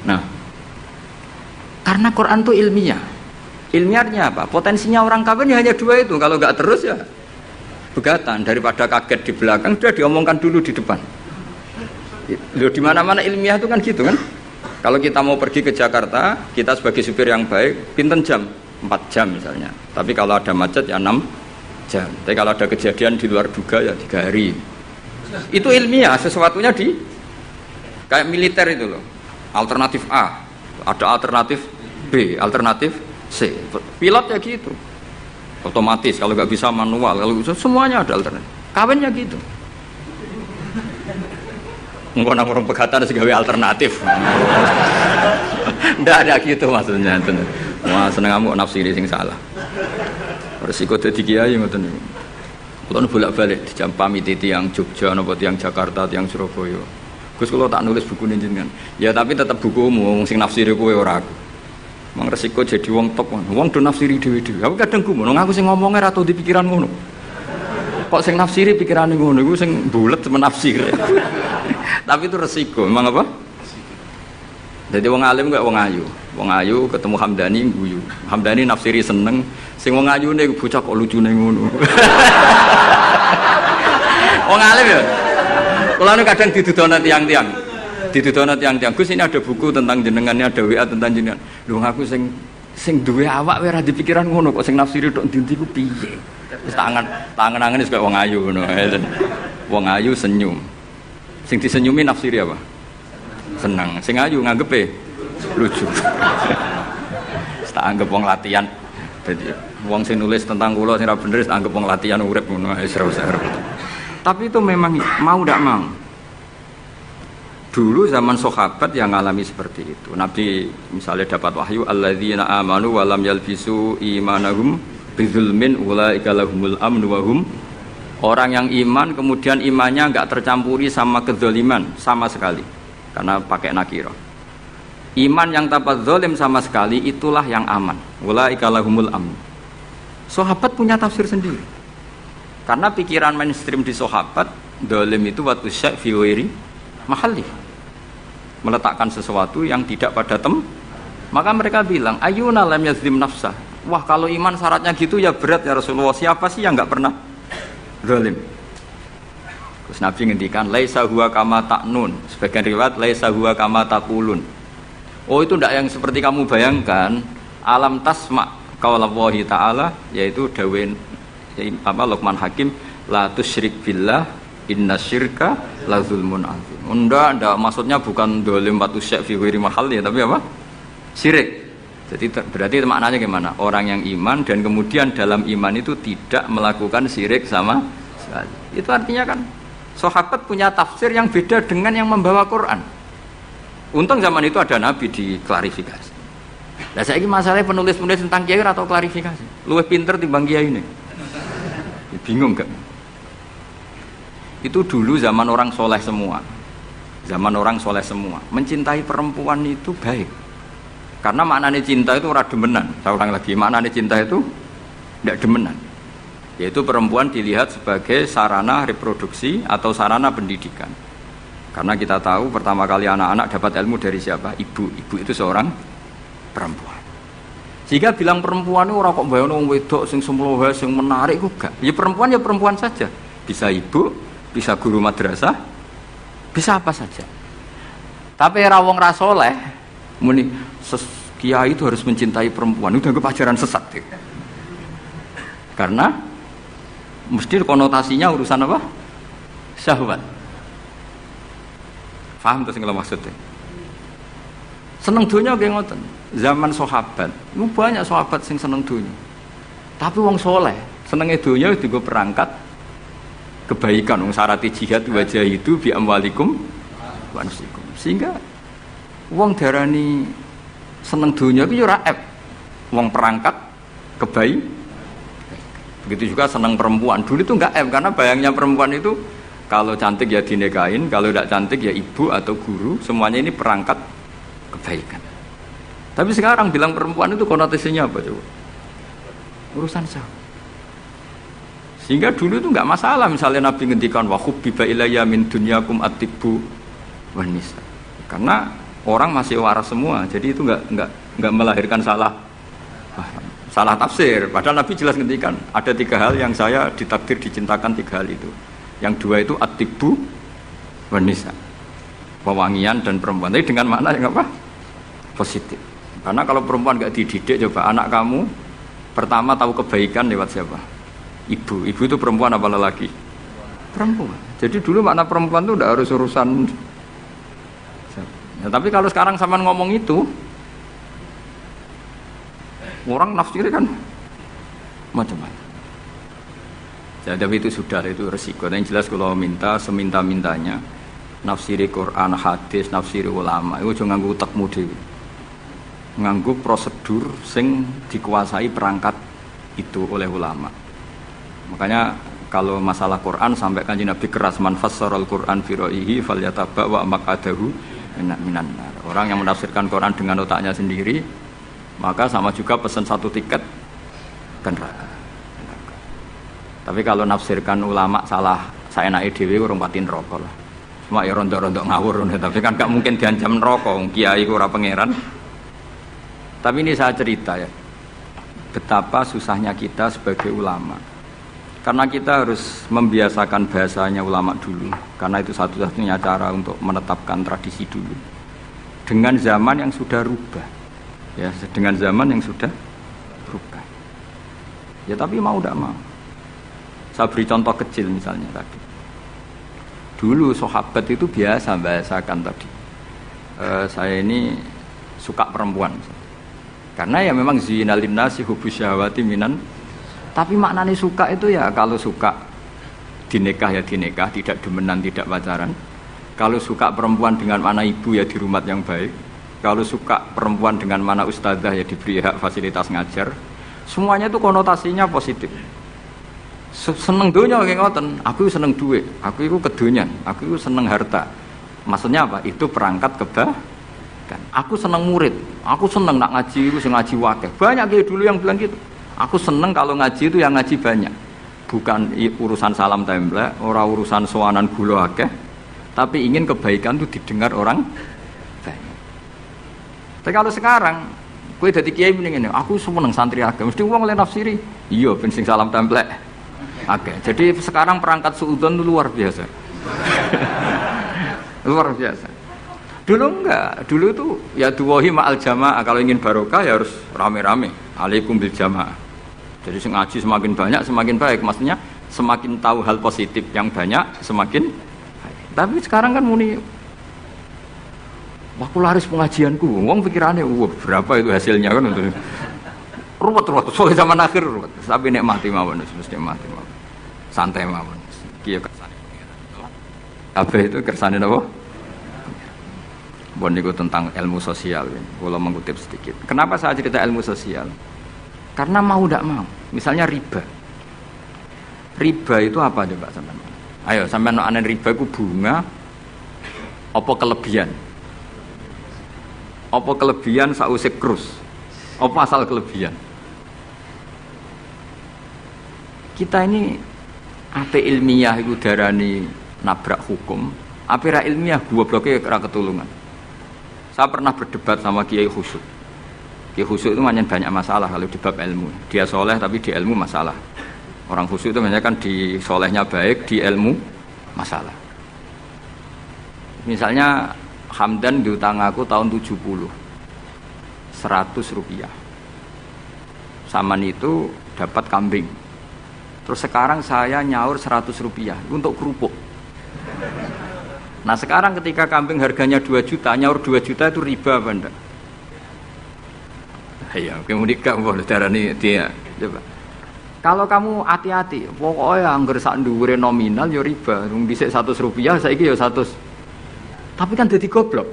Nah. Karena Quran itu ilmiah. Ilmiahnya apa? Potensinya orang kawin ya hanya dua itu. Kalau enggak terus ya pegatan, daripada kaget di belakang sudah diomongkan dulu di depan. Loh di mana-mana ilmiah itu kan gitu kan? Kalau kita mau pergi ke Jakarta, kita sebagai supir yang baik, pinten jam? 4 jam misalnya. Tapi kalau ada macet ya 6 jam. Tapi kalau ada kejadian di luar duga ya 3 hari. Itu ilmiah, sesuatunya di kayak militer itu loh. Alternatif A, ada alternatif B, alternatif C. Pilot ya gitu. Otomatis kalau nggak bisa manual, kalau bisa semuanya ada alternatif. Kawinnya gitu. Engko nang orang pegatan segawe alternatif. Ndak ada gitu maksudnya. Wah, seneng kamu nafsiri sing salah. Resiko dadi kiai ngoten niku. Kula bolak-balik dijampami tiyang Jogja napa tiyang Jakarta, tiyang Surabaya. Gus kula tak nulis buku jenengan. Ya tapi tetap bukumu wong sing nafsiri kowe ora aku. Mang resiko jadi wong top. Wong do nafsiri dhewe-dhewe. Aku kadang gumun, aku sing ngomongnya ra tau di pikiran ngono. Kok sing nafsiri pikirane ngono iku sing bulet semen nafsir. Tapi itu resiko, memang apa? Jadi wong alim gak wong ayu. Wong ayu ketemu Hamdani guyu. Hamdani nafsiri seneng, sing wong ayune bocah kok lucune ngono. Wong alim ya. Kula nu kadang didudono tiang-tiang. Didudono tiang-tiang. Gus ini ada buku tentang jenengannya, ada WA tentang jenengan. Lho aku sing duwe awak wae ora dipikiran ngono kok sing nafsiri tok ndi ku piye. Wis tangan-tangan wis kaya wong ayu ngono. Wong ayu senyum. Sing disenyumi nafsiri apa? Senang. Sing ayu nganggepe lucu. Tak anggap wong latihan. Dadi wong sing nulis tentang kula sing ra bener tak anggap wong latihan urip ngono wis ora usah. Tapi itu memang mau ndak mau. Dulu zaman sahabat yang ngalami seperti itu. Nabi misalnya dapat wahyu alladzina amanu wa lam yalbisu imanahum bidzulmin ulaika lahumul amnu wa hum. Orang yang iman kemudian imannya enggak tercampuri sama kedzaliman sama sekali. Karena pakai nakirah. Iman yang tanpa zalim sama sekali itulah yang aman. Ulaika lahumul amn. Sahabat punya tafsir sendiri. Karena pikiran mainstream di sahabat, zalim itu watu syai' fi ghairi mahalli. Meletakkan sesuatu yang tidak pada maka mereka bilang, "Ayyuna lam yazlim nafsah." Wah, kalau iman syaratnya gitu ya berat ya Rasulullah. Siapa sih yang enggak pernah zalim? Terus Nabi ngendikan laisa huwa kama ta'nun, sebagian riwayat laisa huwa kama taqulun. Oh itu tidak yang seperti kamu bayangkan. Alam tasma qaulallahi ta'ala, yaitu dawuh Luqman Hakim, la tusyrik billah innasyirka la zulmun azim. Ndak maksudnya bukan dolim batu syek fi ghairi mahal ya, tapi apa? Syirik. Jadi berarti maknanya gimana? Orang yang iman dan kemudian dalam iman itu tidak melakukan syirik sama sekali. Itu artinya kan sahabat punya tafsir yang beda dengan yang membawa Quran. Untung zaman itu ada Nabi diklarifikasi. Nah saya ini masalahnya penulis-penulis tentang kiai atau klarifikasi. Luwih pinter timbang kiai ini. Bingung gak? Itu dulu zaman orang soleh semua. Zaman orang soleh semua. Mencintai perempuan itu baik. Karena maknanya cinta itu ora demenan. Saya ulang lagi, maknanya cinta itu tidak demenan. Yaitu perempuan dilihat sebagai sarana reproduksi atau sarana pendidikan. Karena kita tahu pertama kali anak-anak dapat ilmu dari siapa? Ibu. Ibu itu seorang perempuan. Jika bilang perempuan itu orang kok bayang wong wedok sing semlohe sing menarik ku gak. Ya perempuan saja. Bisa ibu, bisa guru madrasah, bisa apa saja. Tapi era wong ra saleh muni kiai itu harus mencintai perempuan. Itu dianggap ajaran sesat. Karena mesti konotasinya urusan apa? Syahwat. Paham tuh sing kula maksudnya? Seneng dunia kayak ngoten. Zaman sahabat, itu banyak sahabat sing seneng dunia. Tapi wong soleh, senengnya dunia itu gue perangkat kebaikan. Wong syarat jihad wajah itu bi amwalikum wa anfusikum. Sehingga wong darani seneng dunia itu yo raib. Wong perangkat kebaikan. Begitu juga seneng perempuan. Dulu itu enggak karena bayangnya perempuan itu kalau cantik ya dinikahin, kalau tidak cantik ya ibu atau guru, semuanya ini perangkat kebaikan. Tapi sekarang bilang perempuan itu konotasinya apa coba? Urusan syahwat. Sehingga dulu itu enggak masalah misalnya Nabi ngendikan wa hubbiba ilayya min dunyakum at-tibbu wan nisa. Karena orang masih waras semua, jadi itu enggak melahirkan salah tafsir. Padahal Nabi jelas ngendikan ada 3 hal yang saya ditakdir dicintakan, 3 hal itu. Yang 2 itu at-tibbu wan nisa. Pewangian dan perempuan. Tapi dengan makna yang apa? Positif. Karena kalau perempuan nggak dididik, coba anak kamu pertama tahu kebaikan lewat siapa? Ibu. Ibu itu perempuan apa lelaki? Perempuan. Jadi dulu makna perempuan itu udah harus urusan. Ya, tapi kalau sekarang sama ngomong itu, orang nafsirnya kan macam-macam. Jadi itu sudah itu resiko. Yang jelas kalau minta seminta-mintanya nafsiri Quran, hadis, nafsiri ulama itu jangan nganggo utekmu dhewe. Nganggo prosedur sing dikuasai perangkat itu oleh ulama. Makanya kalau masalah Quran sampai Kanjeng Nabi keras man fassarul Quran fi ra'yihi falyataba wa maqadahu minan nar. Orang yang menafsirkan Quran dengan otaknya sendiri maka sama juga pesan 1 tiket ke neraka. Tapi kalau nafsirkan ulama salah saenake dhewe urung pati neraka lah. Cuma ya rontok-rontok ngawur, tapi kan gak mungkin diancam neraka, kiai ku ora pangeran. Tapi ini saya cerita ya, betapa susahnya kita sebagai ulama. Karena kita harus membiasakan bahasanya ulama dulu, karena itu satu-satunya cara untuk menetapkan tradisi dulu. Dengan zaman yang sudah rubah, ya, dengan zaman yang sudah rubah. Ya tapi mau tidak mau. Saya beri contoh kecil misalnya tadi. Dulu sahabat itu biasa bahasakan tadi. Saya ini suka perempuan. Karena ya memang zinalin nasi hubus syahwati minan. Tapi maknanya suka itu ya kalau suka dinikah ya dinikah, tidak demenan, tidak pacaran. Kalau suka perempuan dengan mana ibu ya di rumah yang baik. Kalau suka perempuan dengan mana ustadzah ya diberi hak fasilitas ngajar. Semuanya itu konotasinya positif. Seneng dunia kayak ngoten, aku seneng duit, aku itu kedonyan, aku itu seneng harta. Maksudnya apa? Itu perangkat kebaikan. Aku seneng murid, aku seneng nak ngaji, aku seneng ngaji wakeh. Banyak kayak dulu yang bilang gitu. Aku seneng kalau ngaji itu yang ngaji banyak. Bukan urusan salam template, orang urusan soanan gula akeh, tapi ingin kebaikan itu didengar orang banyak. Tapi kalau sekarang, kowe dadi kiai mending ngene, aku seneng santri akeh, mesti wong oleh nafsiri. Iya, ben sing salam template. Oke, jadi sekarang perangkat suudzon itu luar biasa. Luar biasa. Dulu enggak, dulu itu ya duwahi ma'al jamaah, kalau ingin barokah ya harus rame-rame. Alaikum bil jamaah. Jadi ngaji semakin banyak semakin baik, maksudnya semakin tahu hal positif yang banyak semakin baik. Tapi sekarang kan muni aku laris pengajianku, wong pikirannya wah berapa itu hasilnya kan untuk ruwet soal zaman akhir ruwet. Tapi nikmati mawon, mesti nikmati mawon. Santai mawon. Kiye kersane pengiran. Apa itu kersane napa? Bon niku tentang ilmu sosial. Kalau mengutip sedikit. Kenapa saya cerita ilmu sosial? Karena mau tidak mau. Misalnya riba. Riba itu apa coba sampean? Ayo sampean anen riba itu bunga apa kelebihan? Apa kelebihan sausik krus? Apa asal kelebihan? Kita ini apa ilmiah itu darani nabrak hukum, Apa ilmiah gobloknya ora ketulungan. Saya pernah berdebat sama Kiai Khusyuk. Kiai Khusyuk itu banyak masalah kalau di bab ilmu. Dia soleh tapi di ilmu masalah. Orang khusyuk itu banyak kan di solehnya baik, di ilmu masalah. Misalnya Hamdan diutang aku tahun 70 100 rupiah. Saman itu dapat kambing. Terus sekarang saya nyaur 100 rupiah untuk kerupuk. Nah sekarang ketika kambing harganya 2 juta, nyaur 2 juta itu riba apa enggak? Iya, kemudian kamu darah ini dia. Coba. Kalau kamu hati-hati, pokoknya anggar sak dhuwure nominal ya riba. Wong dhisik 100 rupiah, saiki ya 100. Tapi kan jadi goblok.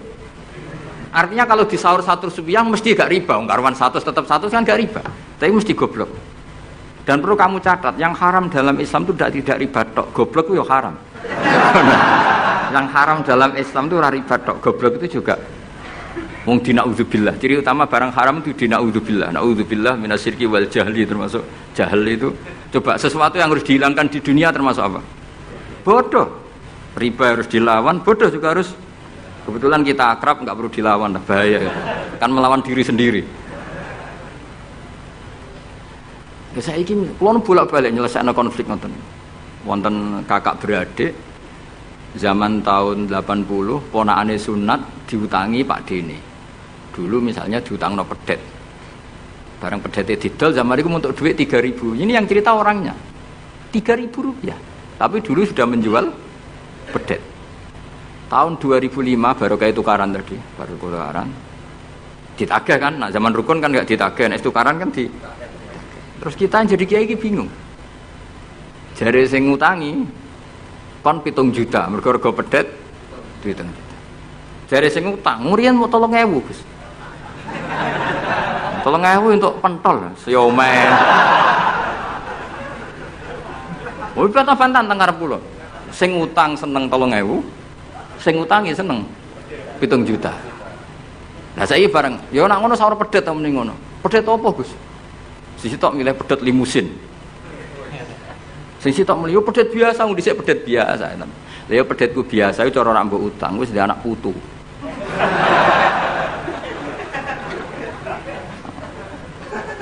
Artinya kalau disaur 100 rupiah mesti gak riba. Wong karuan 100 tetap 100 kan gak riba. Tapi mesti goblok. Dan perlu kamu catat, yang haram dalam Islam itu tidak riba tok. Goblok itu ya haram. Yang haram dalam Islam itu riba tok, goblok itu juga. Wong dina'udzubillah. Ciri utama barang haram itu dina'udzubillah. Na'udzubillah minasyirki wal jahli, termasuk jahil itu. Coba sesuatu yang harus dihilangkan di dunia termasuk apa? Bodoh. Riba harus dilawan, bodoh juga harus. Kebetulan kita akrab nggak perlu dilawan, bahaya gitu. Kan melawan diri sendiri. Ya saya ingin, kalau bolak-balik nyelesaikan konflik nonton. Wonten kakak beradik. Zaman tahun 80, ponakane sunat diutangi Pak Dene. Dulu misalnya diutangno pedet. Barang pedete didol zaman itu untuk duit 3.000. Ini yang cerita orangnya. 3.000 rupiah. Tapi dulu sudah menjual pedet. Tahun 2005 baru kayak tukaran tadi, baru tukaran. Ditagih kan, nah zaman rukun kan nggak ditagih, nah tukaran kan di. Terus kita yang jadi kiai bingung. Jare sing ngutangi kon 7 juta, mergo pedet duit 7 juta. Jare sing utang, ngurian mau 3.000, Gus. 3.000 untuk pentol, siomen. Oh, bantah teng ngarep kula. Sing utang seneng 3.000, sing utangi seneng 7 juta. Lah saiki bareng, ya nek ngono saur pedet ta mending ngono. Pedet apa, Gus? Sisi tok milih pedet limusin. Sisi tok melihat pedet biasa, dhisik pedet biasa. Lah ya pedetku biasa itu cara nak mbok utang wis anak putu.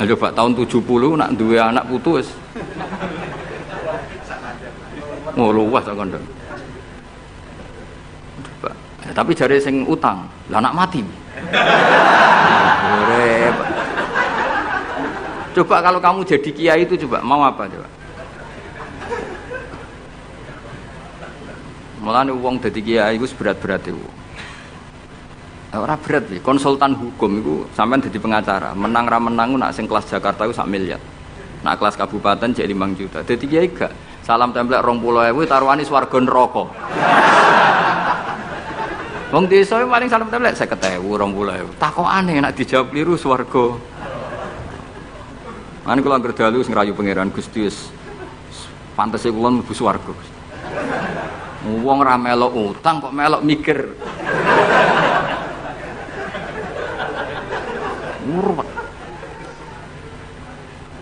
Coba tahun 70 nak duwe anak putu wis. Luas kok kandha. Coba. Tapi jare sing utang, lah anak mati. Coba kalau kamu jadi kiai itu coba mau apa coba? Mulane wong dadi kiai iku berat-berat iku. Ora berat iki, konsultan hukum iku sampean dadi pengacara, menang ra menang nak sing kelas Jakarta iku 1 miliar. Nak kelas kabupaten cek 5 juta. Dadi kiai gak. Salam templek 20.000 taruhane swarga neraka. Wong desa paling salam templek 50.000, 20.000. Takokane nek dijawab kliru swarga. Ane kula anggere dalu sing rayu pangeran Gusti wis pantese kula mlebu swarga. Wong ra melok utang kok melok mikir. Murwat.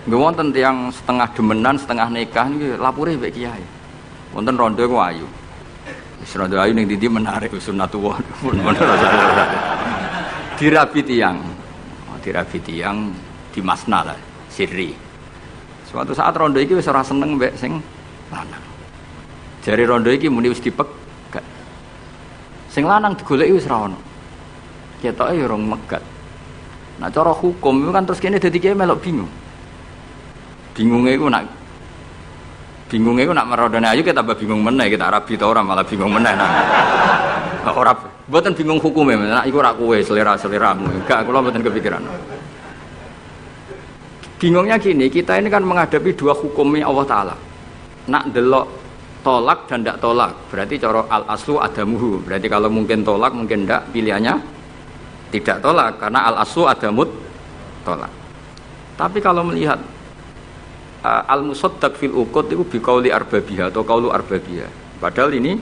Nggih wonten tiyang setengah demenan, setengah nikah niki lapure mbek kiai. Wonten rondo ku ayu. Wis rondo ayu ning ndi menarik sunatullah. Dirabi tiyang. Dirabi tiyang di masna lah, sirri. Suatu saat rondo iki wis ora seneng mbek sing lanang. Jari rondo iki muni wis dipegat. Sing lanang digoleki wis ra ono. Ketoke ya rong megat. Nah cara hukum itu kan terus kene dadi kiai melok bingung. Bingunge iku nak merondone ayu kita tambah bingung meneh, kita rabi ta ora malah bingung meneh. Nah, ora mboten bingung hukume, nek iku ora kowe selera-seleramu. Enggak, kula mboten kepikiran. Bingungnya gini, kita ini kan menghadapi dua hukumnya Allah Ta'ala. Nak delok tolak dan tidak tolak, berarti cara al-aslu adamuhu, berarti kalau mungkin tolak mungkin tidak, pilihannya tidak tolak karena al-aslu adamut tolak. Tapi kalau melihat al-musaddaq fil uqud itu biqauli arbabiha atau qaulu arbabiha, padahal ini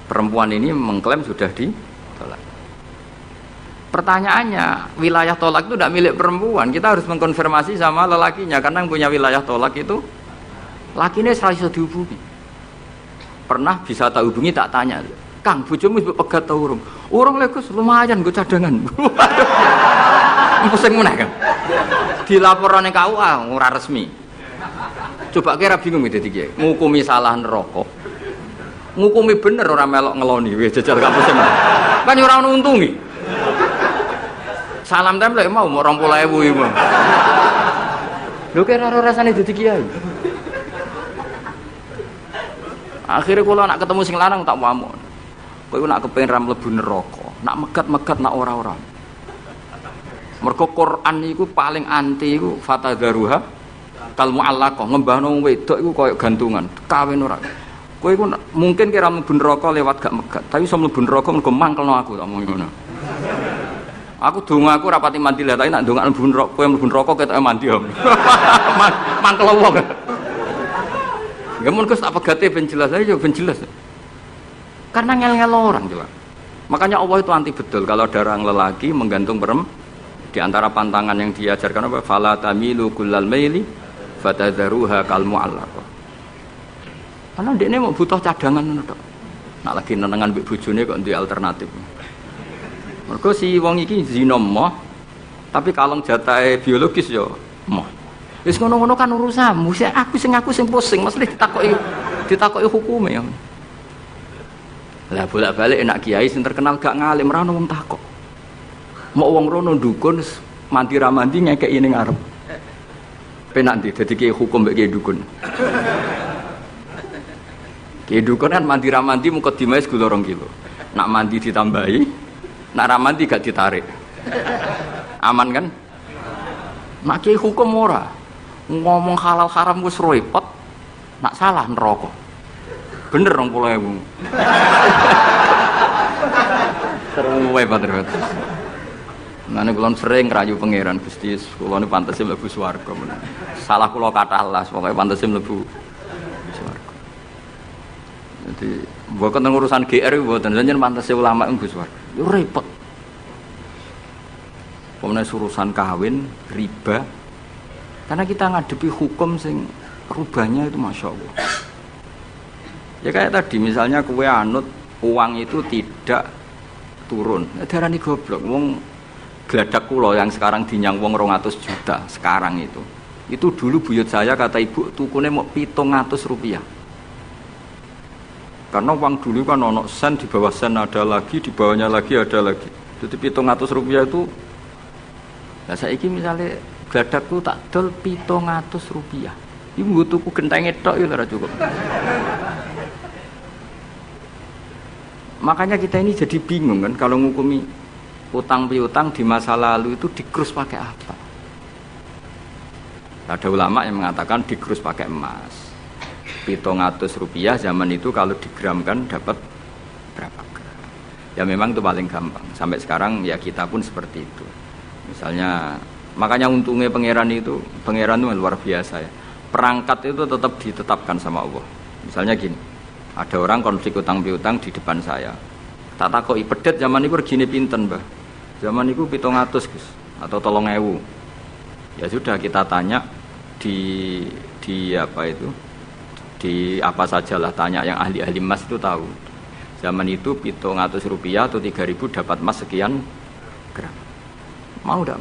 perempuan ini mengklaim sudah ditolak. Pertanyaannya, wilayah tolak itu tidak milik perempuan, kita harus mengkonfirmasi sama lelakinya karena yang punya wilayah tolak itu lakinya serasa dihubungi. Pernah bisa tak hubungi, tak tanya Kang, bojomu wis pegat ta urung? Urung lek Gus, lumayan nggo cadangan. Pusing meneh kan. Dilaporane KUA ora resmi. Coba kira bingung dadi kiye. Ngukumi salah neraka. Ngukumi bener ora melok ngeloni wis jajal gak pusing. Kan ora ono untungi. Salam templek mau 20.000 iki. Lho kira ora rasane dadi kiai. Akhirnya kalau nak ketemu sing lanang tak pamon. Kowe nak kepengin ra mlebu neraka, nak megat-megat nak ora-ora. Mergo Quran iku paling anti iku fatadzaruha kal muallaqah, ngembahno wedok iku koyo gantungan, kawin ora. Kowe iku mungkin kira mlebu neraka lewat gak megat, tapi iso mlebu neraka mergo mangkelno aku tak omong ngono. Aku donga aku rapati mandi lah, tapi nak ndongak mlebu neraka, kowe mlebu neraka ketoke mandi om. Mangkel wong. Gamun Gus tak pegate ben jelas aja ben jelas. Karena ngel-ngel orang coba. Makanya Allah itu anti betul kalau ada orang lelaki menggantung di antara pantangan yang diajarkan apa? Fala tamilu kullal maili fatadzaruha kal muallaqah. Karena ndekne mau butuh cadangan ngono tok. Nak lagi nenengan mbek bojone kok duwe alternatif. Mergo si wong iki zina moh tapi kalong jatahe biologis ya moh. Wis ngono-ngono kan urusanmu. Aku sing pusing, mesti ditakoki hukume ya. Lah bolak-balik enak kiai sing terkenal gak ngalim ra ono wong takok. Mau wong rono dukun mandi ra mandi ngekeki ning arep. Penak ndi dadi kiai hukum mbek kiai dukun. Kiai dukun kan mandi ra mandi mukadimah segula 2 kilo. Nak mandi ditambahi, nak ra mandi gak ditarik. Aman kan? Nak kiai hukum ora. Ngomong halal haram wis repot. Nak salah neraka. Bener 20.000. Seru wae padahal. Nane kula sering rayu pangeran Gusti, kula niku pantese mlebu swarga. Salah kula kathah las, pokoke pantese mlebu swarga. Jadi mboten urusan GR mboten, jenengan pantese ulama mlebu swarga. Yo repot. Pemene urusan kawin, riba. Karena kita ngadepi hukum sing rubahnya itu Masya Allah. Ya kayak tadi misalnya kue anut uang itu tidak turun. Darani goblok. Wong geladak kula yang sekarang dinyang wong 200 juta sekarang itu. Itu dulu buyut saya kata ibu tukune mau 700 rupiah. Karena uang dulu kan ono sen di bawah sen ada lagi, di bawahnya lagi ada lagi. Jadi 700 rupiah itu. Nah saiki misalnya geladakku tak dol 700 rupiah. Ibu tuku gentenge tok ya ora cukup. Makanya kita ini jadi bingung kan kalau ngukumi utang piutang di masa lalu itu dikrus pakai apa? Ada ulama yang mengatakan dikrus pakai emas. 700 rupiah zaman itu kalau digramkan dapat berapa gram? Ya memang itu paling gampang. Sampai sekarang ya kita pun seperti itu. Misalnya makanya untungnya pangeran itu luar biasa ya. Perangkat itu tetap ditetapkan sama Allah. Misalnya gini. Ada orang konflik utang piutang di depan saya. Tak takoki pedet zaman itu regine pinten, Mbah? Zaman itu 700, Gus, atau 3.000. Ya sudah kita tanya di apa itu? Di apa sajalah tanya yang ahli-ahli emas itu tahu. Zaman itu 700 rupiah atau 3.000 dapat emas sekian gram. Mau ndak?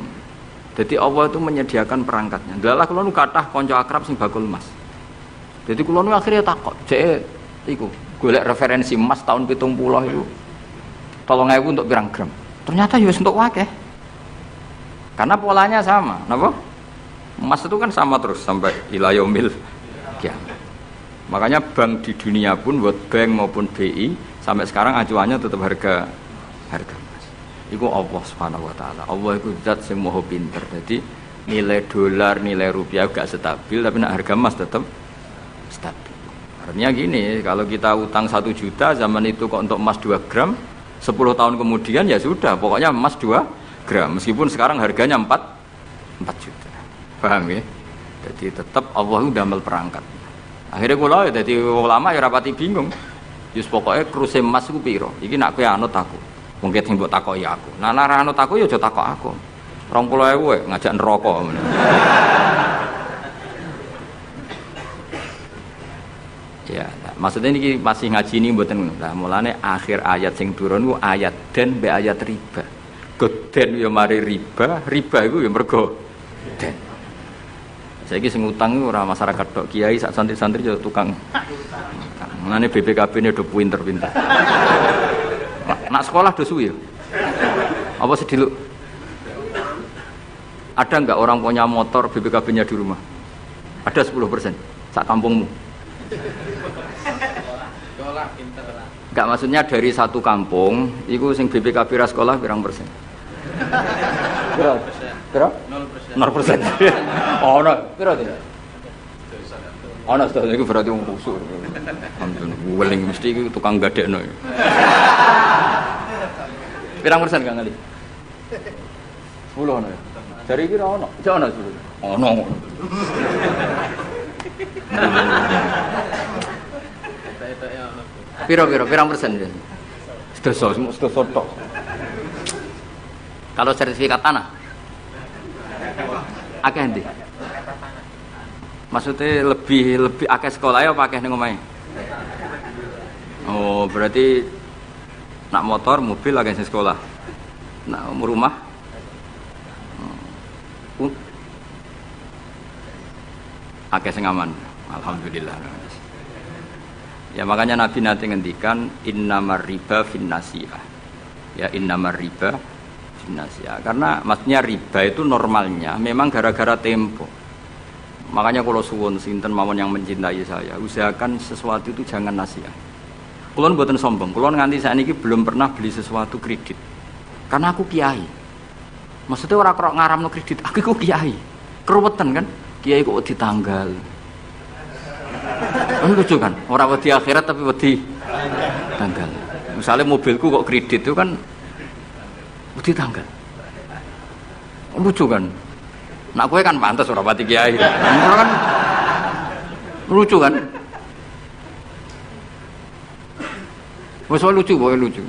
Jadi Allah itu menyediakan perangkatnya. Dalah kula nu kathah kanca akrab sing bakul emas. Jadi kula nu akhirnya takok, jek iku golek referensi emas tahun 70 itu 3.000 untuk pirang gram. Ternyata ya wis entuk akeh. Karena polanya sama, napa? Emas itu kan sama terus sampai ila yaumil kiamat. Makanya bank di dunia pun World Bank maupun BI sampai sekarang acuannya tetap harga emas. Iku Allah Subhanahu wa taala. Allah iku zat sing maha pinter. Jadi nilai dolar, nilai rupiah gak stabil tapi nak harga emas tetap stabil. Artinya gini, kalau kita utang 1 juta zaman itu kok untuk emas 2 gram 10 tahun kemudian ya sudah pokoknya emas 2 gram meskipun sekarang harganya 4 juta. Paham ya? Jadi tetap Allah itu damel perangkat. Akhirnya kula ya dadi ulama ya rapati bingung. Yus pokoknya kruse emas ku piro? Iki nak kowe anut aku. Mungkin sing mbok takoki aku. Nah nek anut aku ya aja takok aku. 20.000 ngajak neraka ngono. Ya, Maksudnya ini masih ngaji ini mboten. Lah mulane akhir ayat sing turun ku ayat den be ayat riba. Goden ya mari riba, riba iku ya mergo den. Saiki sing utang iku ora masyarakat tok, kiai sak santri-santri yo tukang. Mulane BPKB-ne do pinter-pinter. Nak sekolah do suwi ya. Apa sediluk? Ada enggak orang punya motor BPKB-nya di rumah? Ada 10% sak kampungmu. Enggak, maksudnya dari satu kampung itu sing BPKB ra sekolah pirang persen? Pira? 0%. 0%. Oh, no. Pira tidak? Oh, no, itu berarti wong kusuk. Alhamdulillah, weling mesti iku tukang gadekno. Pirang persen Kang Ali? 10 ono ya. Dari iki ra ono. Jek ono 10. Ono. Pirang persen ya? Sedoso tok. Kalau sertifikat tanah akeh ndi? Maksudnya lebih akeh sekolah ya apa akeh ning omahe? Oh, berarti nak motor, mobil akeh sing sekolah. Nak rumah akeh sing aman. Alhamdulillah. Ya makanya Nabi nanti ngendikan innamar riba finnasiyah. Ya innamar riba finnasiyah. Karena maksudnya riba itu normalnya memang gara-gara tempo. Makanya kalau suwun sinten mawon yang mencintai saya, usahakan sesuatu itu jangan nasiah. Kulon mboten sombong, kulon nganti sakniki belum pernah beli sesuatu kredit. Karena aku kiai. Maksudnya orang kok ngaramno kredit, aku kiai. Keruwetan kan? Kiai kok ditanggal. Kan lucu kan? Orang wedi akhirat tapi wedi tanggal. Misalnya mobilku kok kredit itu kan wedi tanggal. Lucu kan? Nak kowe kan pantes ora pati kiai. Kan lucu kan? Wes lucu, boy lucu.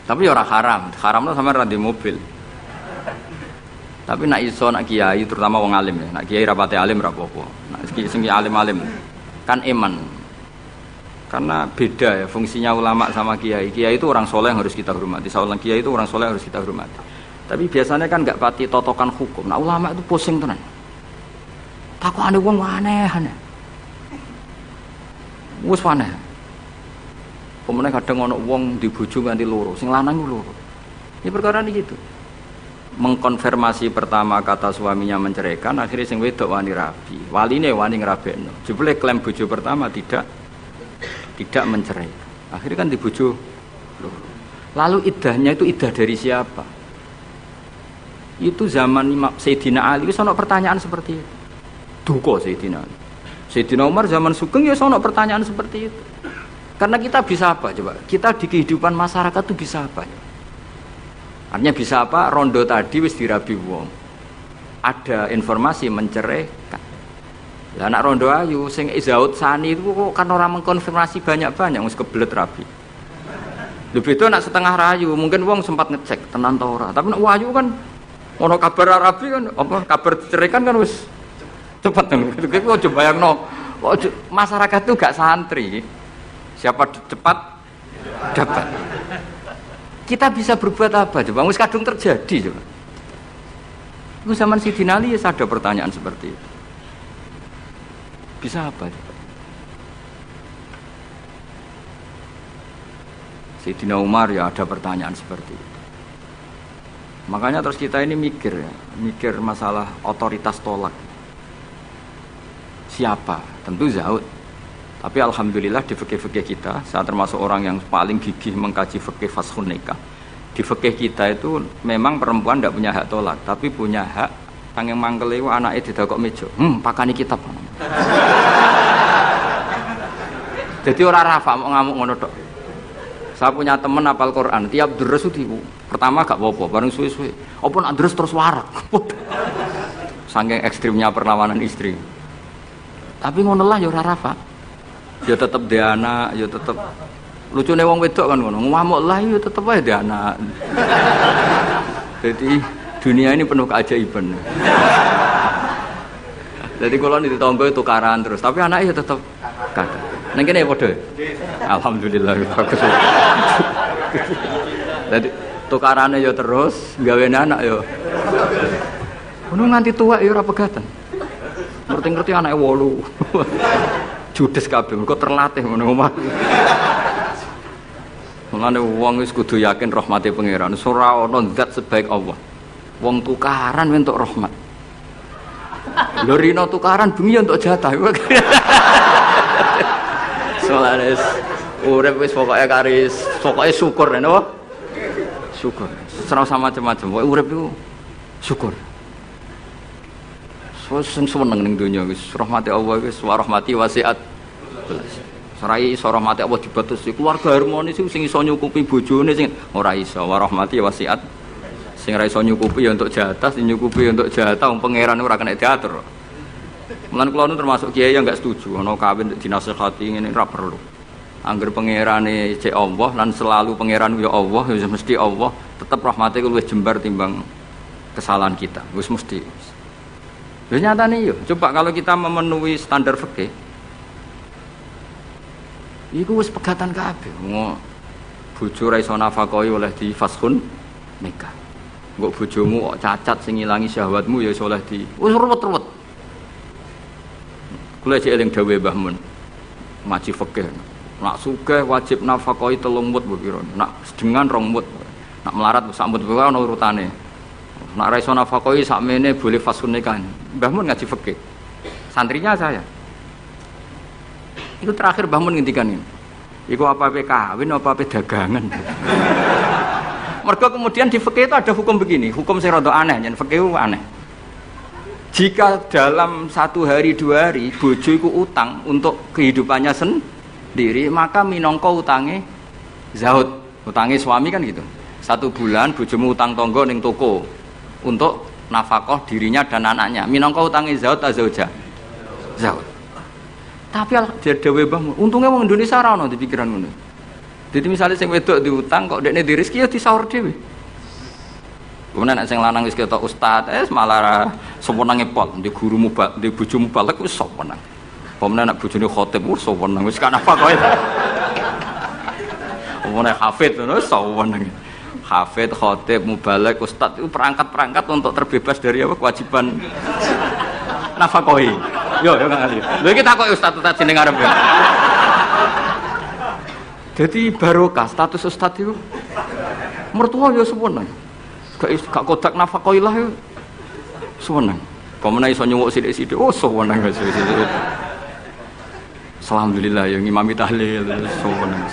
Tapi ora haram. Haramno sampe ra ndek mobil. Tapi nak iso nak kiai terutama wong alim ya. Nak kiai rapate alim ra apa-apa. Nak sing alim-alim kan iman. Karena beda ya fungsinya ulama sama kiai. Kiai itu orang soleh yang harus kita hormati. Seorang kiai itu orang soleh yang harus kita hormati. Tapi biasanya kan enggak pati totokan hukum. Nah ulama itu pusing tenan. Takokane wong aneh-aneh. Wis aneh. Pemene kadang ana wong di bojo nganti loro, sing lanang ku loro. Ini perkara ini gitu. Mengkonfirmasi pertama kata suaminya menceraikan, akhirnya sing wedok wani rabi. Waline wani ngrabekno. Jebule klaim bojo pertama tidak mencerai. Akhirnya kan di bojo loro. Lalu iddahnya itu iddah dari siapa? Itu zaman Sayyidina Ali wis ana pertanyaan seperti itu. Duka Sayyidina Ali. Sayyidina Umar zaman Sugeng ya ana pertanyaan seperti itu. Karena kita bisa apa coba? Kita di kehidupan masyarakat itu bisa apa? Artinya bisa apa? Rondo tadi wis dirabi wong. Ada informasi menceraikan. Lah anak rondo ayu sing Izaud Sani itu kok kan orang mengkonfirmasi banyak-banyak wis kebelet rabi. Lebih itu anak setengah rayu, mungkin wong sempat ngecek tenan ta ora. Tapi nek wayu kan ono kabar rabi kan apa kabar ceraikan kan wis cepet kan. Kok coba bayangno. Masyarakat itu gak santri. Siapa cepat dapat. Kita bisa berbuat apa coba? Wis kadung terjadi coba. Itu zaman Sayyidina Ali ya ada pertanyaan seperti itu. Bisa apa coba? Sayyidina Umar ya ada pertanyaan seperti itu. Makanya terus kita ini mikir masalah otoritas tolak. Siapa? Tentu Zaud. Tapi alhamdulillah di fikih-fikih kita, saya termasuk orang yang paling gigih mengkaji fikih fashun nikah. Di fikih kita itu memang perempuan tidak punya hak tolak, tapi punya hak yang mangkel itu anaknya didakok meja. Pakani kitab. Jadi orang rafa mau ngamuk ngono tok. Saya punya teman hafal Quran, tiap deres itu pertama gak apa-apa, bareng suwe-suwe. Apa nak deres terus warak. Saking ekstrimnya perlawanan istri. Tapi ngono lah ya ora rafa. Ya tetep dia anak, ya tetep lucune wong wedok kan ngono. Ngamuk lah ya tetep ae dia anak. Jadi dunia ini penuh keajaiban. Jadi kalau di tetangga itu tukaran terus, tapi anaknya ya tetep kata. Neng kene padha. Alhamdulillah bagus. Dadi tukarane ya terus, gawe anak ya. Ngono nganti tuwek ya ora pegatan. Ngerti-ngerti anake 8. Judes kabeh mergo terlatih ngono omah. Mulane wong wis kudu yakin rahmate pangeran. Ora ana zat sebaik Allah. Wong tukaran entuk rahmat. Lho rino tukaran bengi ya entuk jatah. Soalnya urip wis pokoke syukur napa? Syukur. Ora sama macam-macam. Pokoke urip iku syukur. Sing seneng ning donya wis rahmati Allah wis wa rahmati wasiat. Sarai iso rahmati Allah dibatasi keluarga harmonis sing iso nyukupi bojone sing ora iso wa rahmati wasiat. Sing ora iso nyukupi ya untuk jatah, sing nyukupi untuk jatah wong pangeran ora kena diatur. Mulan kula nu termasuk kiai yang enggak setuju ana kawin dinasehati ngene ora perlu. Angger pangerane cek Allah lan selalu pangeran ya Allah ya mesti Allah, tetep rahmate luwih jembar timbang kesalahan kita. Wis mesti. Lha nyatane yo, coba kalau kita memenuhi standar fikih. Iku wis pegatan kabeh. Bojo ra iso nafakahi oleh di fashun nikah. Engko bojomu kok cacat sing ngilangi syahwatmu ya iso oleh di wis ruwet-ruwet. Kula cek eling dawuhe Mbah Mun. Ngaji fikih. Nak sugih wajib nafakahi 3 mut mbok kira. Nak sedengan 2 mut. Nak melarat sak mut wae ana urutane. Nak ra iso nafakahi sakmene boleh fashun nikah. Mbah Mun ngaji fikih. Santrinya saya. Itu terakhir Mbah Mun ngendikan ini. Iku apa-apa kawin apa-apa dagangan. Mergo kemudian di fikih itu ada hukum begini, hukum sing rada aneh, yen fikih itu aneh. Jika dalam 1 hari 2 hari bojo iku utang untuk kehidupannya sendiri, maka minangka utange zahud. Utange suami kan gitu. 1 bulan bojomu utang tangga ning toko untuk nafkah dirinya dan anaknya. Minangka utange zahud ta zauja? Zahud. Tapi dhewe Mbah, untungnya wong Indonesia ora ono di pikiran ngono. Jadi misalnya sing wedok diutang kok dekne di rezeki ya disaur dhewe. Kemudian nek sing lanang wis ketok ustaz, malah sewenenge pol, di gurumu di bojomu balek wis sewenang. Pemenang nek bojone khotib wis sewenang wis kan apa kowe. Omone hafid ngono sewenang. Hafid, khotib, mubalek, ustaz itu perangkat-perangkat untuk terbebas dari apa kewajiban nafkahi. Yo nggak ngerti. Lho iki takoki ustaz jeneng arep ya. Jadi barokah status ustaz itu mertua ya sewenang. Gak kodak nafkahilah ya sewenang. Pemenang iso nyuwuk sithik-sithik oh sewenang wis. Alhamdulillah ya ngimami tahlil sewenang.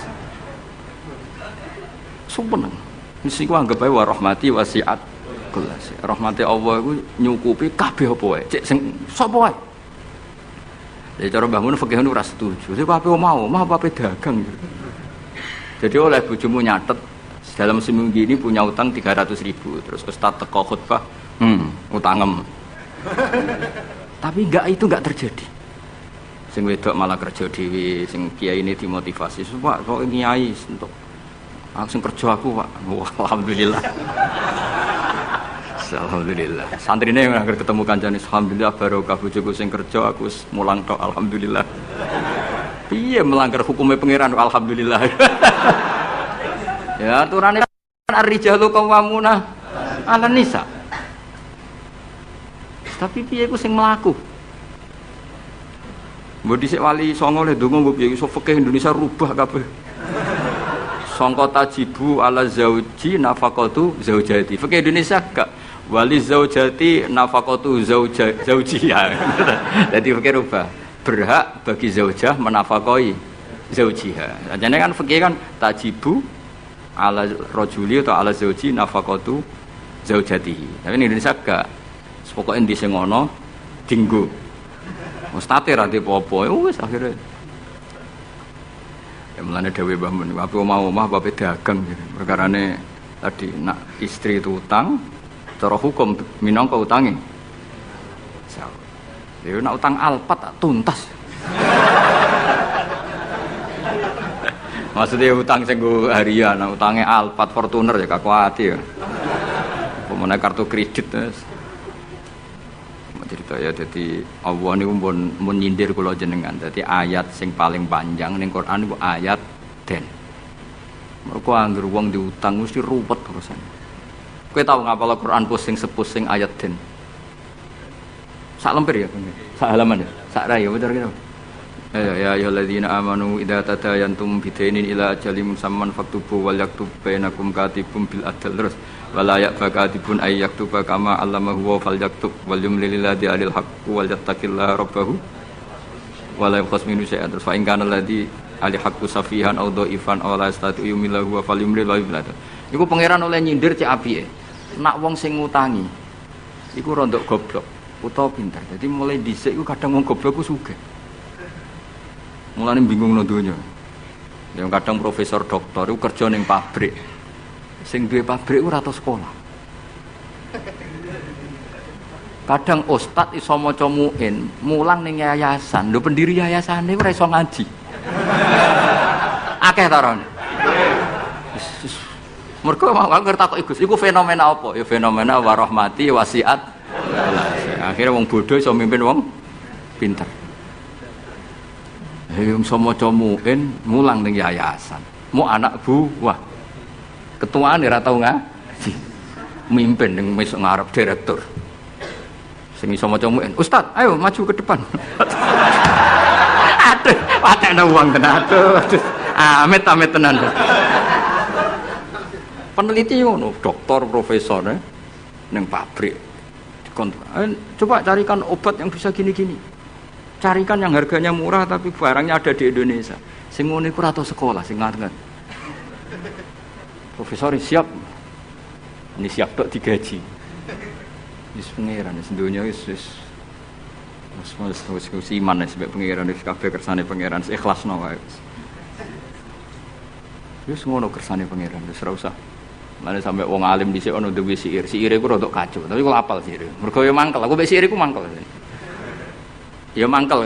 Sewenang. Mesti ku anggap ae wa rahmati wasiat kelas. Rahmati Allah iku nyukupi kabeh apa wae. Cek sing sapa wae. Jadi cara Mbah Mun fikih ora setuju. Jadi apa mau apa dagang gitu. Jadi oleh bojomu nyatet dalam seminggu ini punya utang 300.000. Terus ustaz teko khutbah, utangem. Tapi itu enggak terjadi. Sing wedok malah kerja dhewe, sing kiai ini dimotivasi. Pak, kok kiai untuk aku sing kerja aku, Pak. Wah, alhamdulillah. Alhamdulillah. Santrine yang akhir ketemu kancane, alhamdulillah barokah bojoku sing kerja aku mulang tok alhamdulillah. Piye melanggar hukumnya pangeran alhamdulillah. Ya aturane ar-rijalu qawwamuna 'alan nisa. Tapi piye ku sing mlaku? Mbok dhisik wali songo le ndonga mbok piye iso fikih Indonesia rubah kabeh. Sangka tajibu ala zauji nafaqatu zaujati. Fikih Indonesia gak wali zaujati nafaqatu zaujiha. Jadi fikih rubah. Berhak bagi zaujah menafkahi zaujiha. Jadi kan fikih kan tajibu ala rajuli atau ala zauji nafaqatu zaujatihi. Tapi in Indonesia gak. Pokoke endi sing ngono dinggo. Ustate ra dipo-opo wis akhire. Ya mulane dhewe Mbah Mun, apa mau omah apa dagang gitu. Perkarane tadi nak istri itu utang, cara hukum minangka utange. Ya nak utang alpat tak tuntas. Maksudnya utang sing go harian, utange alpat Fortuner ya kakuati ya. Pemene kartu kredit cerita ya. Jadi Allah niku mun nyindir kula jenengan. Dadi ayat sing paling panjang ning Quran niku ayat den. Mergo anggere wong diutang mesti ruwet urusan. Kowe tau ngapal Quran pusing sepusing ayat den. Sak lemper ya, sak halaman ya, sak rai ya bener gitu. Ya ayyuhalladzina amanu idza tadayantum bidainin ila ajalin musamman faktubu wal yaktub bainakum katibun bil adl terus wala ya'fakatibun ay yaktuba kama allamahu wa fal yaktub wal yumlil ladzi alil haqqu wal yattaqillaha rabbahu wala yaqas minu syai'an terus fa in kana ladzi alil haqqu safihan aw dhaifan aw la yastati yumilahu wa fal yumlil wa yumlil. Iku pangeran oleh nyindir cek apike. Nak wong sing ngutangi iku rondok goblok utawa pinter. Jadi mulai dhisik iku kadang wong goblok ku sugih. Mulane bingung no donya. Yang kadang profesor doktor iku kerja ning pabrik. Sing duwe pabrik ora tau sekolah. Kadang ustad iso maca muin, mulang ning yayasan. Lho pendiri yayasane ora iso ngaji. Akeh ta ron. Mergo mau ngerti Gus, iku fenomena apa? Ya fenomena warahmati wasiat. Akhirnya wong bodoh iso mimpin wong pinter. Yang sama comuin mulang ning yayasan. Mu anak buah. Ketuaan ora tau ngaji. Mimpin ning mesuk ngarep direktur. Sing iso maca muin, "Ustaz, ayo maju ke depan." Aduh, patekno wong tenan. Aduh. Amit-amit tenan. Peneliti ngono, doktor, profesor ning pabrik. Coba carikan obat yang bisa gini-gini. Carikan yang harganya murah tapi barangnya ada di Indonesia. Sing ngene iku ora tau sekolah sing ngarep. Profesor siap. Ini siap tok digaji. Wis pangeran sedonya wis iman wis mbek pangeran wis kabeh kersane pangeran ikhlasno wae. Wis ngono kersane pangeran wis ora usah. Mane sampe wong alim dhisik ono duwe siir. Siire iku rodok kacau, tapi kok apal siire. Mergo yo mangkel. Aku mbek siire iku mangkel. Ya mangkel.